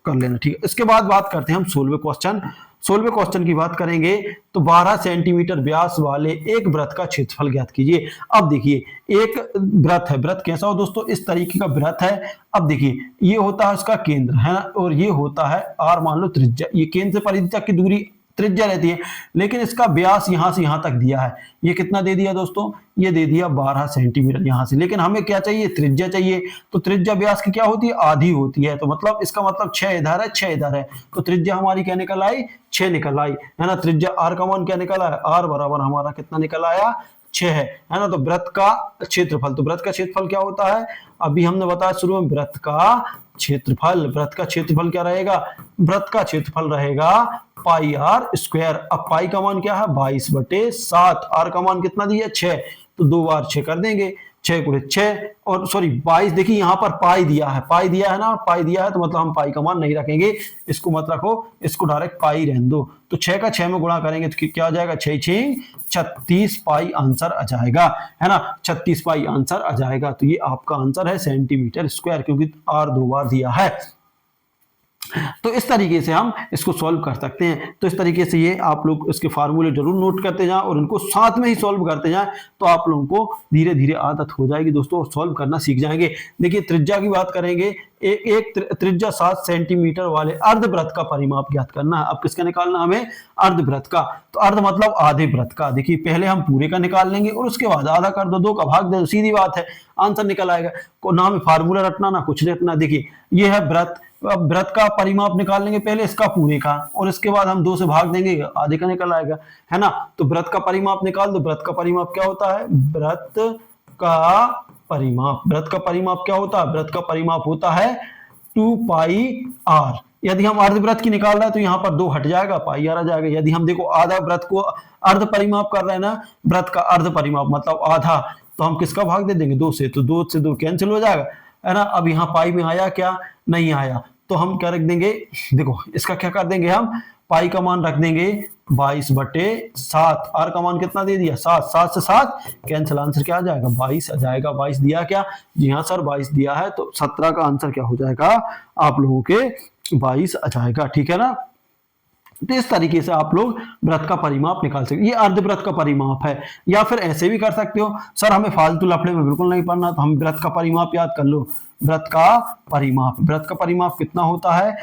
कर लेना, ठीक है। इसके बाद बात करते हैं हम 16वें क्वेश्चन। 16वें क्वेश्चन की बात करेंगे तो 12 सेंटीमीटर व्यास वाले एक वृत्त का क्षेत्रफल ज्ञात कीजिए। अब देखिए एक वृत्त है, वृत्त कैसा हो दोस्तों, इस तरीके का वृत्त है। अब देखिए ये होता है उसका केंद्र है ना, और ये होता है r, मान लो त्रिज्या, ये केंद्र से परिधि तक की दूरी त्रिज्या रहती है, लेकिन इसका व्यास यहां से यहां तक दिया है, ये कितना दे दिया दोस्तों, ये दे दिया 12 सेंटीमीटर यहां से, लेकिन हमें क्या चाहिए, त्रिज्या चाहिए। तो त्रिज्या व्यास की क्या होती है, आधी होती है, तो मतलब इसका मतलब 6 इधर है 6 इधर है, तो त्रिज्या हमारी क्या निकल आई, 6 निकल आई है ना। त्रिज्या r का मान क्या निकल आया, r बराबर हमारा कितना निकल आया 6 है ना। तो वृत्त का क्षेत्रफल, तो वृत्त का क्षेत्रफल क्या होता है, अभी हमने बताया शुरू में, वृत्त का क्षेत्रफल, वृत्त का क्षेत्रफल क्या रहेगा, वृत्त का क्षेत्रफल रहेगा पाई आर स्क्वायर। अब पाई का मान क्या है 22/7, आर का मान कितना दिया 6, तो 2 बार 6 कर देंगे, 6 गुणित 6 और सॉरी 22, देखिए यहाँ पर पाई दिया है, पाई दिया है ना, पाई दिया है तो मतलब हम पाई का मान नहीं रखेंगे, इसको मत रखो, इसको डायरेक्ट पाई रहने दो। तो 6 का 6 में गुणा करेंगे तो क्या आ जाएगा, 6 6 36 पाई आंसर आ जाएगा है ना, 36 पाई आंसर आ जाएगा। तो ये आपका आंसर है सेंटीमीटर स्क्वायर, क्योंकि आर 2 बार दिया है। तो इस तरीके से हम इसको सॉल्व कर सकते हैं। तो इस तरीके से ये आप लोग इसके फार्मूले जरूर नोट करते जाएं और इनको साथ में ही सॉल्व करते जाएं, तो आप लोगों को धीरे धीरे आदत हो जाएगी दोस्तों, सॉल्व करना सीख जाएंगे। देखिए त्रिज्या की बात करेंगे, एक त्रिज्या 7 सेंटीमीटर वाले अर्धवृत्त का परिमाप ज्ञात करना है। अब किसका निकालना हमें, अर्धवृत्त का। तो अर्ध मतलब आधे वृत्त का। देखिए पहले हम पूरे का निकाल लेंगे और उसके बाद आधा कर दो, 2 का भाग दे दो, सीधी बात है, आंसर निकल आएगा। ना हमें फार्मूला रटना ना कुछ रटना। देखिए ये है वृत्त, अब वृत्त का परिमाप निकाल लेंगे पहले इसका पूरे का, और इसके बाद हम 2 से भाग देंगे, आधे का निकल आएगा है ना। तो वृत्त का परिमाप निकाल दो। वृत्त का परिमाप क्या होता है, वृत्त का परिमाप, वृत्त का परिमाप क्या होता है, वृत्त का परिमाप होता है 2 पाई r। यदि हम अर्धवृत्त की निकाल रहे हैं तो यहाँ पर 2 हट जाएगा, पाई r आ जाएगा। यदि हम देखो आधा वृत्त को अर्ध परिमाप कर रहे हैं ना, वृत्त का अर्ध परिमाप मतलब आधा, तो हम किसका भाग दे देंगे, 2 से, तो 2 से 2 कैंसिल हो जाएगा है ना। अब यहाँ पाई में आया क्या, नहीं आया, तो हम क्या रख देंगे, देखो इसका क्या कर देंगे हम, पाई का मान रख देंगे 22/7। आर का मान कितना दे दिया 7, 7 से 7 कैंसिल, आंसर क्या आ जाएगा 22 आ जाएगा। 22 दिया क्या, जी हाँ सर 22 दिया है, तो 17 का आंसर क्या हो जाएगा आप लोगों के 22 आ जाएगा, ठीक है ना। तो इस तरीके से आप लोग व्रत का परिमाप निकाल सकते, ये अर्धव्रत का परिमाप है। या फिर ऐसे भी कर सकते हो, सर हमें फालतू लफड़े में बिल्कुल नहीं पढ़ना, तो हम व्रत का परिमाप याद कर लो। व्रत का परिमाप, व्रत का परिमाप कितना होता है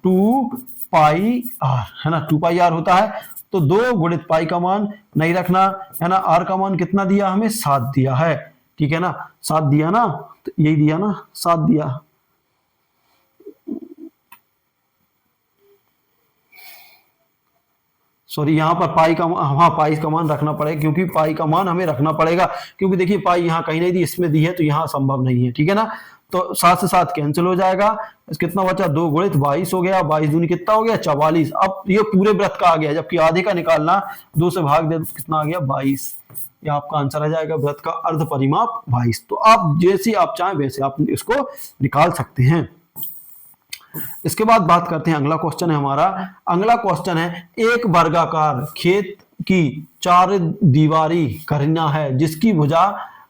2 पाई आर, है ना 2 पाई आर होता है। तो 2 गुणित पाई का मान नहीं रखना, है ना। आर का मान कितना दिया हमें 7 दिया है, ठीक है ना, 7 दिया ना, तो यही दिया ना 7 दिया। सॉरी यहाँ पर पाई का, हाँ पाई का मान रखना पड़ेगा, क्योंकि पाई का मान हमें रखना पड़ेगा, क्योंकि देखिए पाई यहाँ कहीं नहीं दी, इसमें दी है, तो यहाँ संभव नहीं है, ठीक है ना। तो 7 से 7 कैंसिल हो जाएगा, कितना बचा 2 गुणित 22 हो गया, 22 दूनी कितना हो गया 44। अब ये पूरे व्रत का आ गया, जबकि आधे का निकालना 2 से भाग दे तो कितना आ गया 22। ये आपका आंसर आ जाएगा व्रत का अर्ध परिमाप 22। तो आप जैसे आप चाहें वैसे आप इसको निकाल सकते हैं। इसके बाद बात करते हैं, अगला क्वेश्चन है हमारा। अगला क्वेश्चन है, एक वर्गाकार खेत की 4 दीवारी करना है जिसकी भुजा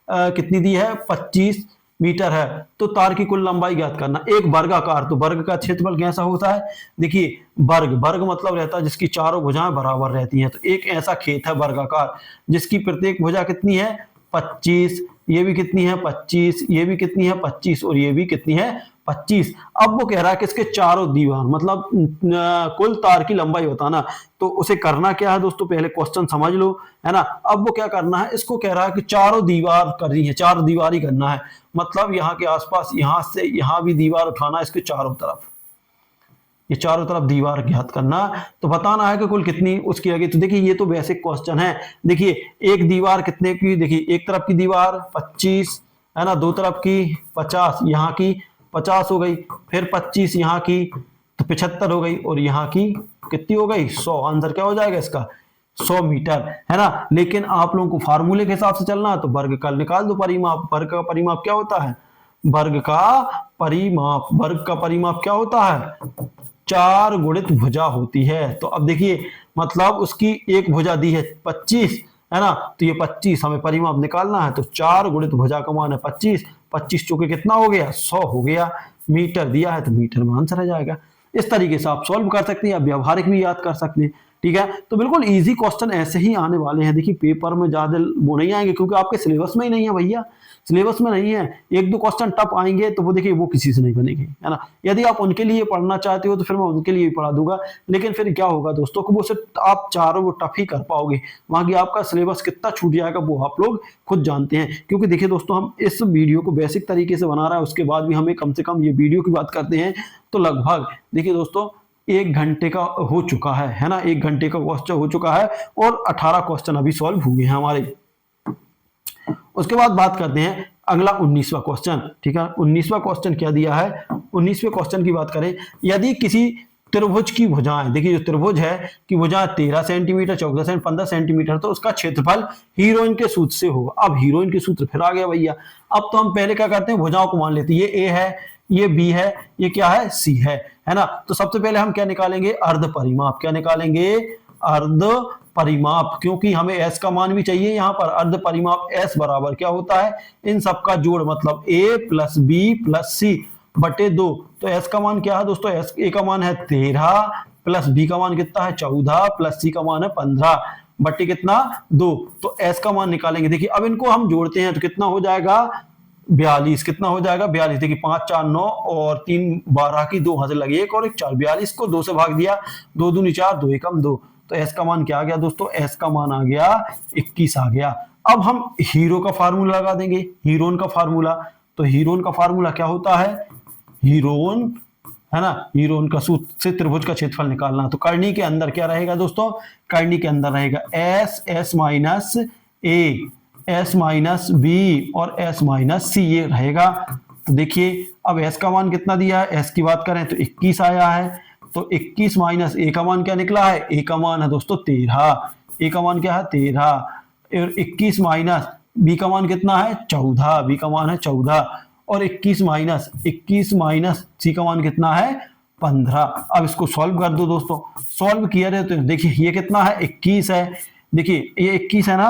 कितनी दी है 25 मीटर है, तो तार की कुल लंबाई ज्ञात करना। एक वर्गाकार, तो वर्ग का क्षेत्रफल कैसा होता है, देखिए वर्ग, वर्ग मतलब रहता है जिसकी चारों भुजाएं बराबर रहती हैं। तो एक ऐसा खेत है वर्गाकार जिसकी प्रत्येक भुजा कितनी है 25, ये भी कितनी है 25, ये भी कितनी है 25, और ये भी कितनी है 25। अब वो कह रहा है कि इसके चारों दीवार मतलब कुल तार की लंबाई बताना। तो उसे करना क्या है दोस्तों, पहले क्वेश्चन समझ लो, है ना। अब वो क्या करना है, इसको कह रहा है कि चारों दीवार करनी है, 4 दीवार ही करना है, मतलब यहाँ के आसपास यहां से यहां भी दीवार उठाना है, इसके चारों तरफ, ये चारों तरफ दीवार ज्ञात करना। तो बताना है कि कुल कितनी उसकी लगी। तो देखिए ये तो बेसिक क्वेश्चन है। देखिए एक दीवार कितने की, देखिए एक तरफ की दीवार 25 है ना, 2 तरफ की 50, यहाँ की 50 हो गई, फिर 25 यहाँ की तो 75 हो गई, और यहाँ की कितनी हो गई 100। आंसर क्या हो जाएगा इसका 100 मीटर, है ना। लेकिन आप लोगों को फार्मूले के हिसाब से चलना है, तो वर्ग का निकाल दो परिमाप। वर्ग का परिमाप क्या होता है, वर्ग का परिमाप, वर्ग का परिमाप क्या होता है 4 गुणित भुजा होती है। तो अब देखिए मतलब उसकी एक भुजा दी है 25, है ना, तो ये 25 हमें परिमाप निकालना है, तो 4 गुणित भुजा का मान है 25, 25 चौके कितना हो गया 100 हो गया, मीटर दिया है तो मीटर में आंसर आ जाएगा। इस तरीके से आप सॉल्व कर सकते हैं, आप व्यवहारिक भी याद कर सकते हैं, ठीक है। तो बिल्कुल इजी क्वेश्चन ऐसे ही आने वाले हैं। देखिए पेपर में ज्यादा वो नहीं आएंगे, क्योंकि आपके सिलेबस में ही नहीं है भैया, सिलेबस में नहीं है। 1-2 क्वेश्चन टफ आएंगे, तो वो देखिए वो किसी से नहीं बनेंगे, है ना। यदि आप उनके लिए पढ़ना चाहते हो तो फिर मैं उनके लिए भी पढ़ा दूंगा, लेकिन फिर क्या होगा दोस्तों को वो सिर्फ आप चारों वो टफ ही कर पाओगे, वहां की आपका सिलेबस कितना छूट जाएगा वो आप लोग खुद जानते हैं। क्योंकि देखिए दोस्तों हम इस वीडियो को बेसिक तरीके से बना रहा है, उसके बाद भी हमें कम से कम ये वीडियो की बात करते हैं तो लगभग देखिए दोस्तों 1 घंटे का हो चुका है ना, 1 घंटे का क्वेश्चन हो चुका है, और 18 क्वेश्चन अभी सॉल्व हुए हैं हमारे। उसके बाद बात करते हैं अगला 19वां क्वेश्चन, ठीक है। 19वां क्वेश्चन क्या दिया है, 19वें क्वेश्चन की बात करें, यदि किसी त्रिभुज की भुजाएं, देखिए जो त्रिभुज है कि भुजा 13 सेंटीमीटर 14 सेंटीमीटर 15 सेंटीमीटर, तो उसका क्षेत्रफल हीरोइन के सूत्र से होगा। अब हीरोइन के सूत्र फिर आ गया भैया। अब तो हम पहले क्या करते हैं, भुजाओं को मान लेते हैं, ये ए है, ये बी है, ये क्या है सी है ना। तो सबसे पहले हम क्या निकालेंगे अर्ध परिमाप, क्या निकालेंगे अर्ध परिमाप, क्योंकि हमें s का मान भी चाहिए यहाँ पर। अर्ध परिमाप s बराबर क्या होता है, इन सबका जोड़, मतलब a प्लस बी प्लस सी बटे 2। तो s का मान क्या है दोस्तों, a का मान है 13 प्लस b का मान कितना है 14 प्लस c का मान है 15 बटे कितना 2। तो s का मान निकालेंगे। देखिए अब इनको हम जोड़ते हैं तो कितना हो जाएगा 42, कितना हो जाएगा 42। देखिए 5 4 9 और 3 12 की 2 हाथ लगे 1 और 1 4, 42 को 2 से भाग दिया, 2 दूनी 4 2 एकम 2। तो s का मान क्या आ गया दोस्तों, s का मान आ गया 21 आ गया। अब हम हीरो का फार्मूला लगा देंगे, हीरोन का फार्मूला। तो हीरोन का फार्मूला क्या होता है, हीरोन, है ना, हीरोन का सूत्र से त्रिभुज का क्षेत्रफल निकालना। तो करनी के अंदर क्या रहेगा दोस्तों, करनी के अंदर रहेगा s minus a, s minus b और s माइनस c, ये रहेगा। तो देखिए अब s का मान कितना दिया है, s की बात करें तो 21 आया है। तो 21 माइनस a का मान क्या निकला है, a का मान है दोस्तों 13, a का मान क्या है 13, और 21 माइनस b का मान कितना है 14, b का मान है 14, और 21 माइनस c का मान कितना है 15। अब इसको सॉल्व कर दो दोस्तों। सॉल्व किया जाए तो देखिए ये कितना है, 21 है। देखिए ये 21 है ना।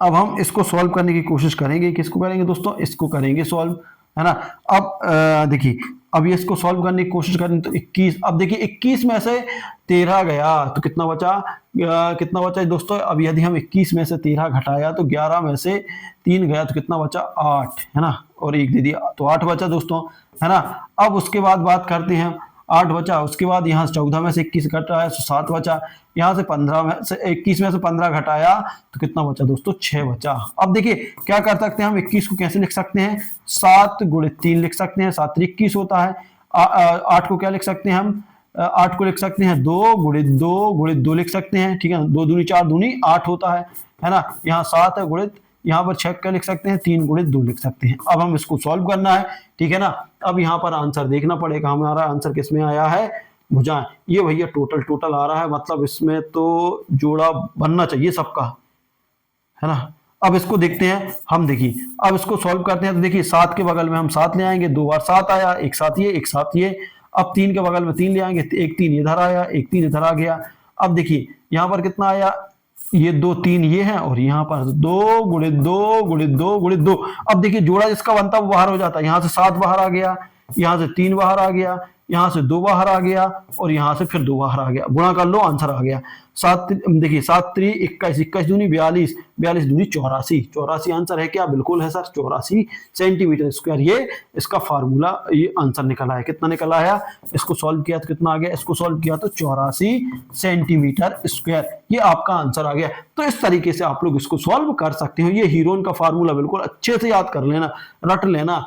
अब हम इसको सॉल्व करने की कोशिश करेंगे। किसको करेंगे दोस्तों, इसको करेंगे सॉल्व, है ना। अब देखिए अब ये इसको सॉल्व करने की कोशिश करें तो 21। अब देखिए 21 में से 13 गया तो कितना बचा, कितना बचा दोस्तों। अब यदि हम 21 में से 13 घटाया तो 11 में से 3 गया तो कितना बचा, 8, है ना, और 1 दे दिया तो 8 बचा दोस्तों, है ना। अब उसके बाद बात करते हैं, 8 बचा। उसके बाद यहाँ से 14 में से 21 घटाया तो 7 बचा। यहाँ से 15 में से 21 में से 15 घटाया तो कितना बचा दोस्तों, 6 बचा। अब देखिए क्या कर सकते हैं हम, 21 को कैसे लिख सकते हैं, 7 गुणित 3 लिख सकते हैं, 7 21 होता है। 8 को क्या लिख सकते हैं हम, 8 को लिख सकते हैं 2 गुणित 2 गुणित 2 लिख सकते हैं, ठीक है। 2 दूनी 4 दूनी 8 होता है ना। यहाँ 7 है गुणित, यहाँ पर 6 क्या लिख सकते हैं, 3 गुणित 2 लिख सकते हैं। अब हम इसको सॉल्व करना है, ठीक है ना। अब यहाँ पर आंसर देखना पड़ेगा, हमारा आंसर किसमें आया है, भुजाएं। ये भैया टोटल आ रहा है, मतलब इसमें तो जोड़ा बनना चाहिए सबका, है ना। अब इसको देखते हैं हम, देखिए अब इसको सॉल्व करते हैं तो देखिए 7 के बगल में हम 7 ले आएंगे, 2 बार 7 आया, एक साथ ये एक साथ ये। अब 3 के बगल में 3 ले आएंगे, एक 3 इधर आया, एक 3 इधर आ गया। अब देखिए यहाँ पर कितना आया, ये 2 3 ये है, और यहाँ पर 2 गुणित 2 गुणित 2 गुणित 2। अब देखिए जोड़ा जिसका बनता है वो बाहर हो जाता है। यहाँ से 7 बाहर आ गया, यहाँ से 3 बाहर आ गया, यहाँ से 2 बाहर आ गया, और यहाँ से फिर 2 बाहर आ गया। गुणा कर लो, आंसर आ गया 7। देखिए 7 3 21, 21 दूनी 42, 42 दूनी 84, 84 आंसर है क्या, बिल्कुल है सर, 84 सेंटीमीटर स्क्वायर। ये इसका फार्मूला, ये आंसर निकला है। कितना निकला है, इसको सॉल्व किया तो कितना आ गया, इसको सॉल्व किया तो 84 सेंटीमीटर स्क्वायर, ये आपका आंसर आ गया। तो इस तरीके से आप लोग इसको सॉल्व कर सकते हो। ये हीरोन का फार्मूला बिल्कुल अच्छे से याद कर लेना, रट लेना।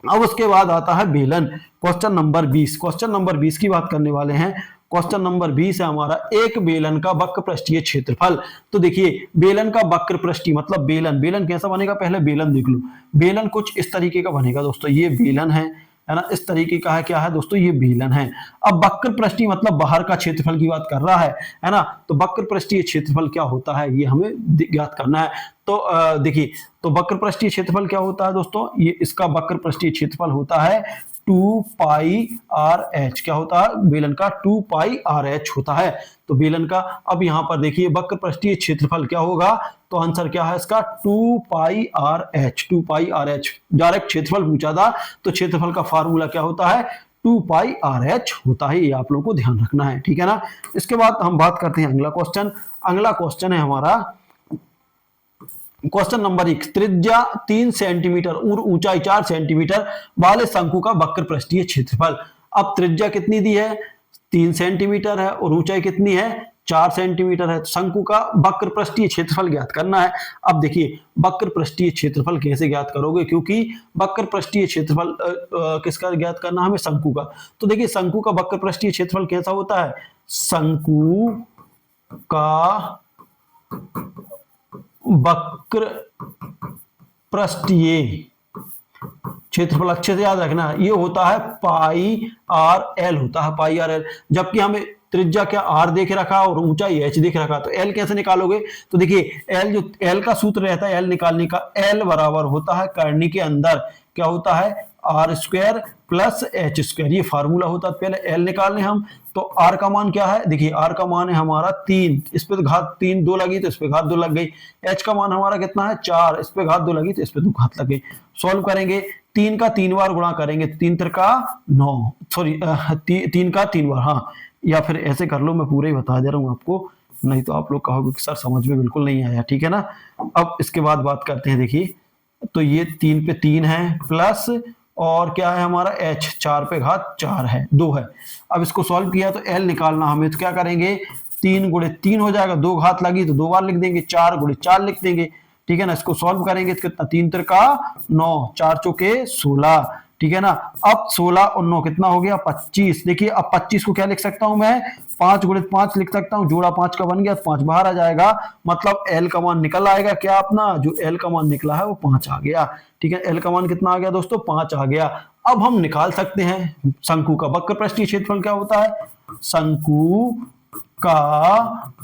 अब उसके बाद आता है बेलन, क्वेश्चन नंबर 20। क्वेश्चन नंबर 20 की बात करने वाले हैं। क्वेश्चन नंबर 20 है हमारा, एक बेलन का वक्र पृष्ठीय क्षेत्रफल। तो देखिए बेलन का वक्र पृष्ठीय मतलब बेलन कैसा बनेगा, पहले बेलन देख लो। बेलन कुछ इस तरीके का बनेगा दोस्तों, ये बेलन है ना, इस तरीके का है। क्या है दोस्तों, ये बेलन है। अब वक्र पृष्ठीय मतलब बाहर का क्षेत्रफल की बात कर रहा है ना। तो वक्र पृष्ठीय क्षेत्रफल क्या होता है, ये हमें ज्ञात करना है। तो देखिए, तो वक्र पृष्ठीय क्षेत्रफल क्या होता है दोस्तों, ये इसका वक्र पृष्ठीय क्षेत्रफल होता है 2 पाई आर एच। क्या होता है, बेलन का 2 पाई आर एच होता है। तो बेलन का, अब यहां पर देखिए वक्र पृष्ठीय क्षेत्रफल क्या होगा, तो आंसर क्या है इसका, 2 पाई आर एच। 2 पाई आर एच, डायरेक्ट क्षेत्रफल पूछा था तो क्षेत्रफल का फार्मूला क्या होता है, 2 पाई आर एच होता है। ये आप लोगों को ध्यान रखना है, ठीक है ना। इसके बाद हम बात करते हैं अगला क्वेश्चन। अगला क्वेश्चन है हमारा क्वेश्चन नंबर 1। त्रिज्या 3 सेंटीमीटर और ऊंचाई 4 सेंटीमीटर वाले शंकु का वक्र पृष्ठीय क्षेत्रफल। अब त्रिज्या कितनी दी है, 3 सेंटीमीटर है, और ऊंचाई कितनी है, 4 सेंटीमीटर है। शंकु का वक्र पृष्ठीय क्षेत्रफल ज्ञात करना है। अब देखिए वक्र पृष्ठीय क्षेत्रफल कैसे ज्ञात करोगे, क्योंकि वक्र पृष्ठीय क्षेत्रफल किसका ज्ञात करना है हमें, शंकु का। तो देखिए शंकु का वक्र पृष्ठीय क्षेत्रफल कैसा होता है, शंकु का वक्र पृष्ठीय क्षेत्रफल अच्छे से याद रखना, ये होता है पाई आर एल होता है, पाई आर एल। जबकि हमें त्रिज्या क्या आर देख रखा और ऊंचाई एच देख रखा, तो एल कैसे निकालोगे, तो देखिए एल, जो एल का सूत्र रहता है एल निकालने का, एल बराबर होता है करनी के अंदर क्या होता है, r square plus h square. ये फार्मूला होता है। पहले एल निकालने हम, तो आर का मान क्या है, देखिए आर का मान है हमारा 3, इस पे तो घात 3 2 लगी तो इस पे घात 2 लग गई। एच का मान हमारा कितना है 4, इस पे घात 2 लगी तो इस पे 2 घात लग गई। सॉल्व करेंगे, 3 का 3 बार गुणा करेंगे, 3 त्रिका 9, सॉरी 3 का 3 बार, हाँ, या फिर ऐसे कर लो, मैं पूरा ही बता दे रहा हूँ आपको, नहीं तो आप लोग कहोगे कि सर समझ में बिल्कुल नहीं आया, ठीक है ना। अब इसके बाद बात करते हैं, देखिए तो ये 3 पे 3 है प्लस, और क्या है हमारा h, 4 पे घात 4 है, 2 है। अब इसको सॉल्व किया तो l निकालना हमें, तो क्या करेंगे, 3 गुणित 3 हो जाएगा, 2 घात लगी तो 2 बार लिख देंगे, 4 गुणित 4 लिख देंगे, ठीक है ना। इसको सॉल्व करेंगे तो कितना, 3 त्रिका 9, 4 चौके 16, ठीक है ना। अब 16 और 9 कितना हो गया, 25। देखिए अब 25 को क्या लिख सकता हूं मैं, 5 गुणित 5 लिख सकता हूं, जोड़ा 5 का बन गया तो 5 बाहर आ जाएगा, मतलब एल का मान निकल आएगा क्या अपना, जो एल का मान निकला है वो 5 आ गया, ठीक है। एल का मान कितना आ गया दोस्तों, 5 आ गया। अब हम निकाल सकते हैं शंकु का वक्र पृष्ठीय क्षेत्रफल क्या होता है, शंकु का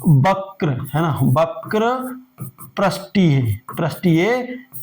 वक्र, है ना, वक्र पृष्ठीय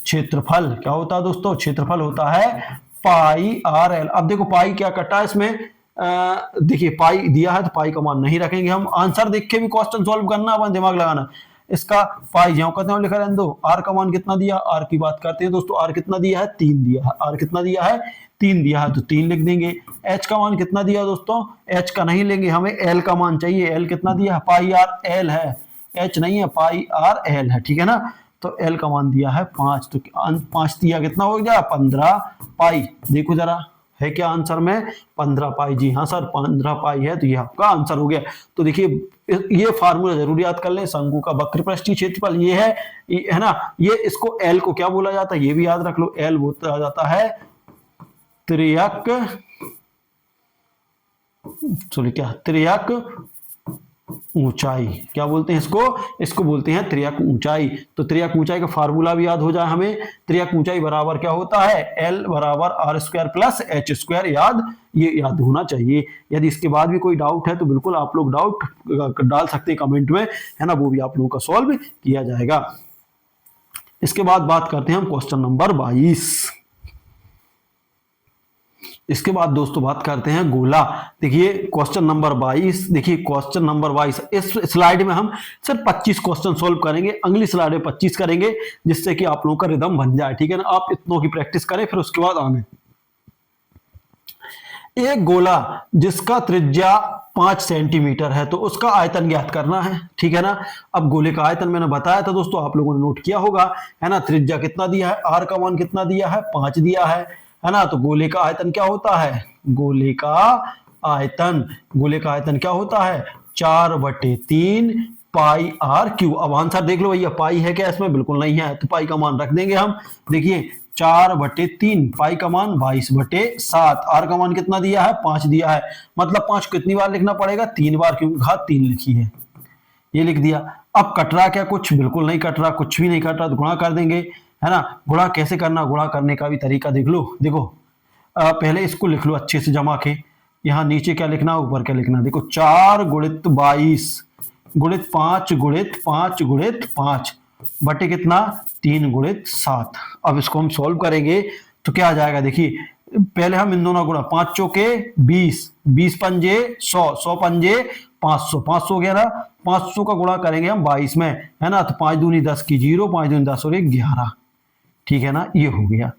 क्षेत्रफल क्या होता है दोस्तों, क्षेत्रफल होता है पाई आर एल। अब देखो पाई क्या कटा है इसमें, देखिए पाई दिया है तो पाई का मान नहीं रखेंगे हम, आंसर देख के भी क्वेश्चन सॉल्व करना, अपन दिमाग लगाना। इसका पाई ज्यों कहते हैं लिखा रहने दो। आर का मान कितना दिया, आर की बात करते हैं दोस्तों, आर कितना दिया है 3 दिया है, आर कितना दिया है 3 दिया है तो 3 लिख देंगे। एच का मान कितना दिया दोस्तों, एच का नहीं लेंगे, हमें एल का मान चाहिए। एल कितना दिया है, पाई आर एल है, एच नहीं है, पाई आर एल है, ठीक है ना। तो एल का मान दिया है 5, तो 5 दिया कितना हो गया 15 पाई। देखो जरा है क्या आंसर में 15 पाई, जी हाँ सर 15 पाई है, तो ये आपका आंसर हो गया। तो देखिए ये फार्मूला जरूर याद कर लें, शंकु का वक्रपृष्ठीय क्षेत्रफल ये है ना, ये इसको एल को क्या बोला जाता है ये भी याद रख लो, एल बोला जाता है त्रियक, सॉरी क्या, त्रियक ऊंचाई, क्या बोलते हैं इसको, इसको बोलते हैं त्रियक ऊंचाई। तो त्रियक ऊंचाई का फार्मूला भी याद हो जाए हमें, त्रियक ऊंचाई बराबर क्या होता है, एल बराबर r square plus h square, ये याद होना चाहिए। यदि इसके बाद भी कोई डाउट है तो बिल्कुल आप लोग डाउट डाल सकते हैं कमेंट में, है ना, वो भी आप लोगों का सॉल्व किया जाएगा। इसके बाद बात करते हैं हम क्वेश्चन नंबर 22। इसके बाद दोस्तों बात करते हैं गोला। देखिए क्वेश्चन नंबर 22, देखिए क्वेश्चन नंबर 22 इस स्लाइड में हम सिर्फ 25 क्वेश्चन सॉल्व करेंगे, अगली स्लाइड में 25 करेंगे, जिससे कि आप लोगों का रिदम बन जाए, ठीक है ना। आप इतनों की प्रैक्टिस करें फिर उसके बाद आगे। एक गोला जिसका त्रिज्या 5 सेंटीमीटर है तो उसका आयतन ज्ञात करना है, ठीक है ना। अब गोले का आयतन मैंने बताया था दोस्तों, आप लोगों ने नोट किया होगा, है ना। त्रिज्या कितना दिया है, आर का मान कितना दिया है 5 दिया है ना। तो गोले का आयतन क्या होता है, गोले का आयतन क्या होता है 4/3 पाई आर क्यू। अब आंसर देख लो भैया, पाई है क्या इसमें, बिल्कुल नहीं है, तो पाई का मान रख देंगे हम। देखिए 4/3, पाई का मान 22/7, आर का मान कितना दिया है 5 दिया है, मतलब 5 कितनी बार लिखना पड़ेगा 3 बार, क्योंकि घात 3 लिखी है, ये लिख दिया। अब कट रहा क्या, कुछ बिल्कुल नहीं कट रहा, कुछ भी नहीं कट रहा, तो गुणा कर देंगे, है ना। गुणा कैसे करना, गुणा करने का भी तरीका देख लो। देखो पहले इसको लिख लो अच्छे से जमा के, यहाँ नीचे क्या लिखना ऊपर क्या लिखना, देखो 4 गुणित 22 गुणित 5 गुणित 5 गुणित 5 बटे कितना 3 गुणित 7। अब इसको हम सॉल्व करेंगे तो क्या आ जाएगा, देखिए पहले हम इन दोनों गुणा, 5 चौके 20, 20 पंजे 100, 100 पंजे 500, 500 हो गया ना। 500 का गुणा करेंगे हम 22 में, है ना। तो 5 दूनी 10 की 0, 5 दूनी 10 और 11, ठीक है ना, ये हो गया,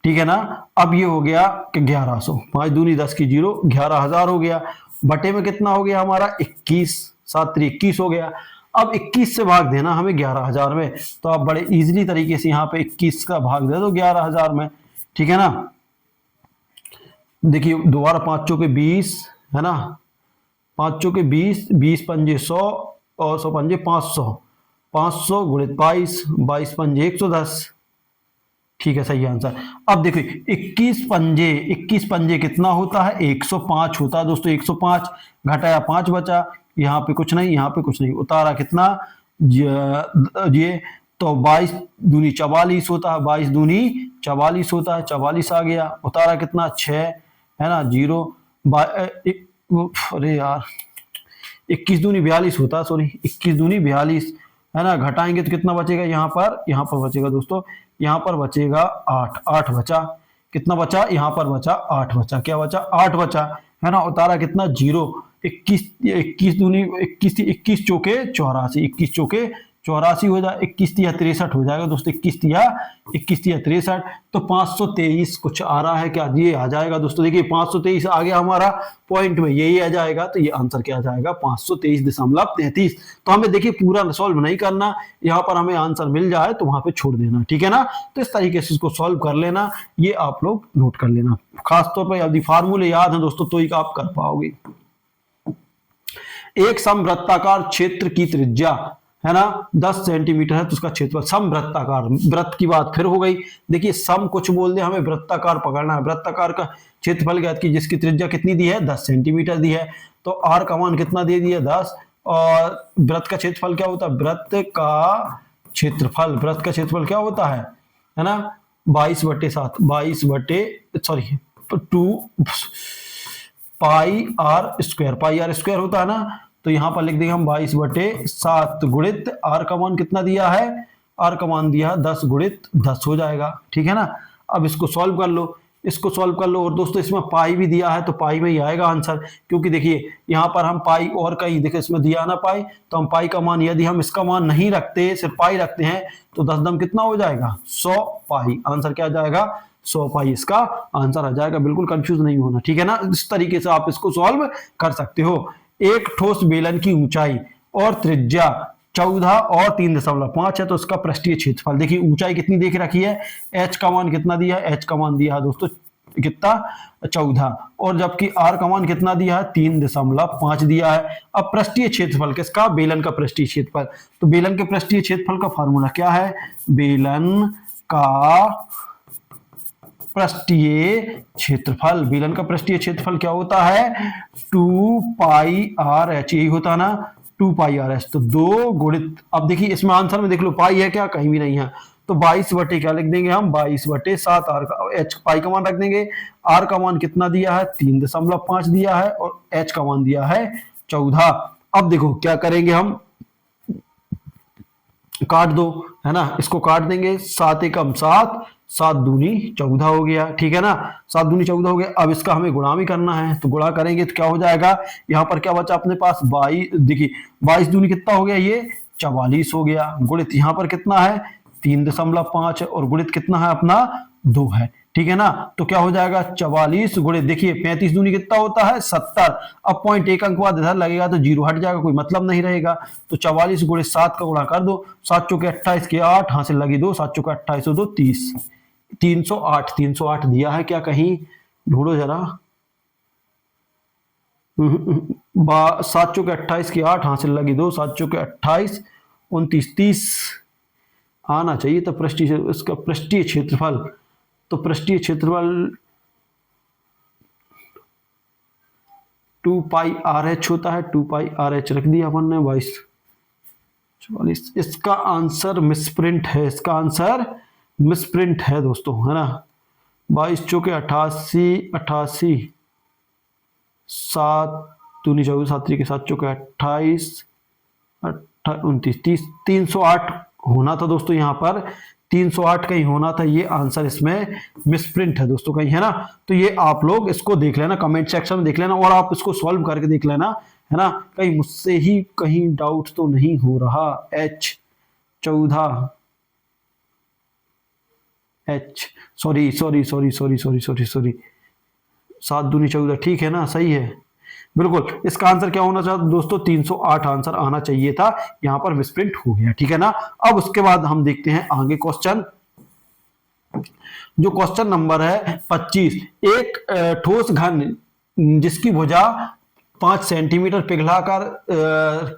ठीक है ना। अब ये हो गया कि 1100, 5 दूनी 10 की 0, 11,000 हो गया, बटे में कितना हो गया हमारा 21, 7 21 हो गया। अब 21 से भाग देना हमें 11,000 में, तो आप बड़े इजीली तरीके से यहाँ पे 21 का भाग दे दो 11,000 में, ठीक है ना। देखिए दोबारा 5 चौके 20, है ना, 5 चौके 20, 20 पंजे 100 और 100 पंजे 500, 500 गुणित 22, 22 पंजे 110, ठीक है, सही आंसर। अब देखिए 21 पंजे कितना होता है 105 होता है दोस्तों, 105 घटाया 5 बचा, यहाँ पे कुछ नहीं, यहाँ पे कुछ नहीं, उतारा कितना ये, तो 22 दूनी 44 होता है, 22 दूनी 44 होता है, 44 आ गया, उतारा कितना 6, है ना 0, अरे यार 21 दूनी 42 होता है, सॉरी 21 दूनी 42, है ना। घटाएंगे तो कितना बचेगा, यहाँ पर बचेगा दोस्तों, यहाँ पर बचेगा 8 बचा, कितना बचा यहाँ पर बचा 8 बचा, क्या बचा 8 बचा, है ना। उतारा कितना 0, 21 दूनी 21 चौके 84, 21 चौके 84 हो जाए, 21 तिया 63 हो जाएगा दोस्तों, 21 तिया 63, तो 523 कुछ आ रहा है क्या, ये आ जाएगा दोस्तों। देखिए 523 आ गया हमारा पॉइंट में, यही आ जाएगा, तो ये आंसर क्या आ जाएगा 523.33। तो हमें देखिए पूरा सॉल्व नहीं करना, यहाँ पर हमें आंसर मिल जाए तो वहां पे छोड़ देना, ठीक है ना। तो इस तरीके से इसको सॉल्व कर लेना, ये आप लोग नोट कर लेना, खासतौर पर यदि फार्मूले याद है दोस्तों तो ही आप कर पाओगे। एक समवृत्ताकार क्षेत्र की त्रिज्या, है ना 10 सेंटीमीटर है, तो उसका क्षेत्रफल, समवृत्ताकार, वृत्त की बात फिर हो गई। देखिए सम कुछ बोल दे, हमें वृत्ताकार पकड़ना है, वृत्ताकार का क्षेत्रफल ज्ञात की जिसकी त्रिज्या कितनी दी है 10 सेंटीमीटर दी है, तो आर का मान कितना दे दिया 10, और वृत्त का क्षेत्रफल क्या होता है, वृत्त का क्षेत्रफल क्या होता है ना 22/7, 2 पाई आर स्क्वायर होता है ना। तो यहां पर लिख देंगे हम 22/7 गुणित आर का मान कितना दिया है, आर का मान दिया 10 गुणित 10 हो जाएगा, ठीक है ना। अब इसको सॉल्व कर लो, इसको सॉल्व कर लो। और दोस्तों इसमें पाई भी दिया है तो पाई में ही आएगा आंसर, क्योंकि देखिए यहाँ पर हम पाई और कहीं देखिए इसमें दिया ना पाई, तो हम पाई का मान यदि हम इसका मान नहीं रखते सिर्फ पाई रखते हैं तो 10 दम कितना हो जाएगा 100 पाई। आंसर क्या आ जाएगा 100 पाई इसका आंसर आ जाएगा। बिल्कुल कंफ्यूज नहीं होना, ठीक है ना। इस तरीके से आप इसको सॉल्व कर सकते हो। एक ठोस बेलन की ऊंचाई और त्रिज्या 14 और 3.5 है तो इसका पृष्ठीय क्षेत्रफल, देखिए ऊंचाई कितनी देख रखी है, एच का मान कितना दिया है, एच का मान दिया है दोस्तों कितना 14, और जबकि आर का मान कितना दिया है 3.5 दिया है। अब पृष्ठीय क्षेत्रफल किसका, बेलन का पृष्ठीय क्षेत्रफल। तो बेलन के पृष्ठीय क्षेत्रफल का फार्मूला क्या है, बेलन का पृष्ठीय क्षेत्रफल, बेलन का पृष्ठीय क्षेत्रफल क्या होता है 2 पाई आर एच, यही होता है ना 2 पाई आर एच। तो 2 गुणित, अब देखिए इसमें आंसर में देख लो पाई है क्या, कहीं भी नहीं है, तो 22 बटे क्या लिख देंगे हम 22/7 आर का, एच पाई का मान रख देंगे। आर का मान कितना दिया है 3.5 दिया है और एच का मान दिया है 14। अब देखो क्या करेंगे हम, काट दो, है ना, इसको काट देंगे, 7 एकम 7, 7 दूनी 14 हो गया, ठीक है ना, 7 दूनी 14 हो गया। अब इसका हमें गुणा भी करना है तो गुणा करेंगे तो क्या हो जाएगा, यहाँ पर क्या बचा अपने पास 22, देखिए 22 दूनी कितना हो गया ये 44 हो गया, गुणित यहाँ पर कितना है 3.5 और गुणित कितना है अपना 2 है, ठीक है ना। तो क्या हो जाएगा 44 गुणित, देखिए 35 दूनी कितना होता है 70। अब पॉइंट 1 अंक बाद इधर लगेगा तो 0 हट जाएगा, कोई मतलब नहीं रहेगा। तो 44 गुणित 7 का गुणा कर दो, 7 चौके 28 के 8, हासिल लगी 2, 7 चौके 28 हो 2 30, 308, 308 दिया है क्या कहीं, ढूंढो जरा। 7 चौके 28 के 8, हासिल लगी 2, 7 चौके 28, 29, 30 आना चाहिए। तो पृष्ठीय, इसका पृष्ठीय क्षेत्रफल, तो पृष्ठीय क्षेत्रफल 2 पाई आर एच होता है, 2 पाई आर एच रख दिया अपन ने 22 44। इसका आंसर मिसप्रिंट है, इसका आंसर मिसप्रिंट है दोस्तों, है ना। 22 चौके 88, 88, 7 दूनी 24, 7 के 7 चौके 28, 29, 30, 308 होना था दोस्तों, यहाँ पर 308 कहीं होना था, ये आंसर इसमें मिसप्रिंट है दोस्तों कहीं, है ना। तो ये आप लोग इसको देख लेना, कमेंट सेक्शन में देख लेना और आप इसको सॉल्व करके देख लेना, है ना, कहीं मुझसे ही कहीं डाउट तो नहीं हो रहा। एच 14, एच सॉरी 7 दूनी 14, ठीक है ना, सही है बिल्कुल। इसका आंसर क्या होना चाहिए दोस्तों 308 आंसर आना चाहिए था, यहां पर मिसप्रिंट हो गया, ठीक है ना। अब उसके बाद हम देखते हैं आगे क्वेश्चन, जो क्वेश्चन नंबर है 25। एक ठोस घन जिसकी भुजा 5 सेंटीमीटर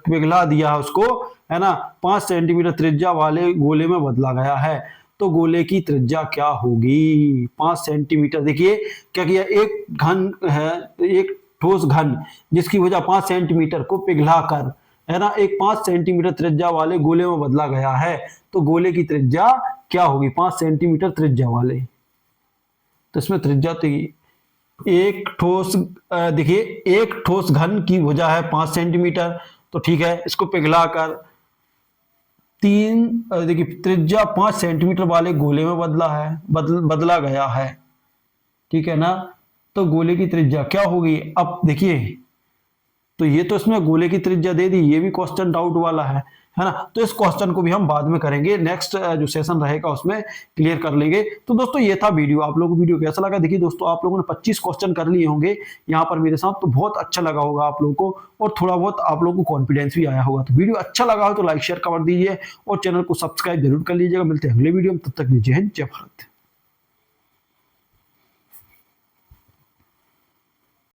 पिघला दिया है उसको, है ना, 5 सेंटीमीटर त्रिज्या वाले गोले में बदला गया है, तो गोले की त्रिज्या क्या होगी 5 सेंटीमीटर। देखिए क्या किया, एक घन है, एक ठोस घन जिसकी भुजा 5 सेंटीमीटर को पिघलाकर, है ना, एक 5 सेंटीमीटर त्रिज्या वाले गोले में बदला गया है, तो गोले की त्रिज्या क्या होगी 5 सेंटीमीटर त्रिज्या वाले। तो इसमें त्रिज्या तो एक ठोस, देखिए एक ठोस घन की भुजा है 5 सेंटीमीटर, तो ठीक है, इसको पिघलाकर देखिए त्रिज्या 5 सेंटीमीटर वाले गोले में बदला गया है, ठीक है ना। तो गोले की त्रिज्या क्या होगी, अब देखिए तो ये तो इसमें गोले की त्रिज्या दे दी, ये भी क्वेश्चन डाउट वाला है ना। तो इस क्वेश्चन को भी हम बाद में करेंगे, नेक्स्ट जो सेशन रहेगा उसमें क्लियर कर लेंगे। तो दोस्तों ये था वीडियो, आप लोगों को वीडियो कैसा लगा, देखिए दोस्तों आप लोगों ने 25 क्वेश्चन कर लिए होंगे यहाँ पर मेरे साथ, तो बहुत अच्छा लगा होगा आप लोगों को और थोड़ा बहुत आप लोगों को कॉन्फिडेंस भी आया होगा। तो वीडियो अच्छा लगा हो तो लाइक शेयर कर दीजिए और चैनल को सब्सक्राइब जरूर कर लीजिएगा। मिलते हैं अगले वीडियो में, तब तक जय हिंद जय भारत।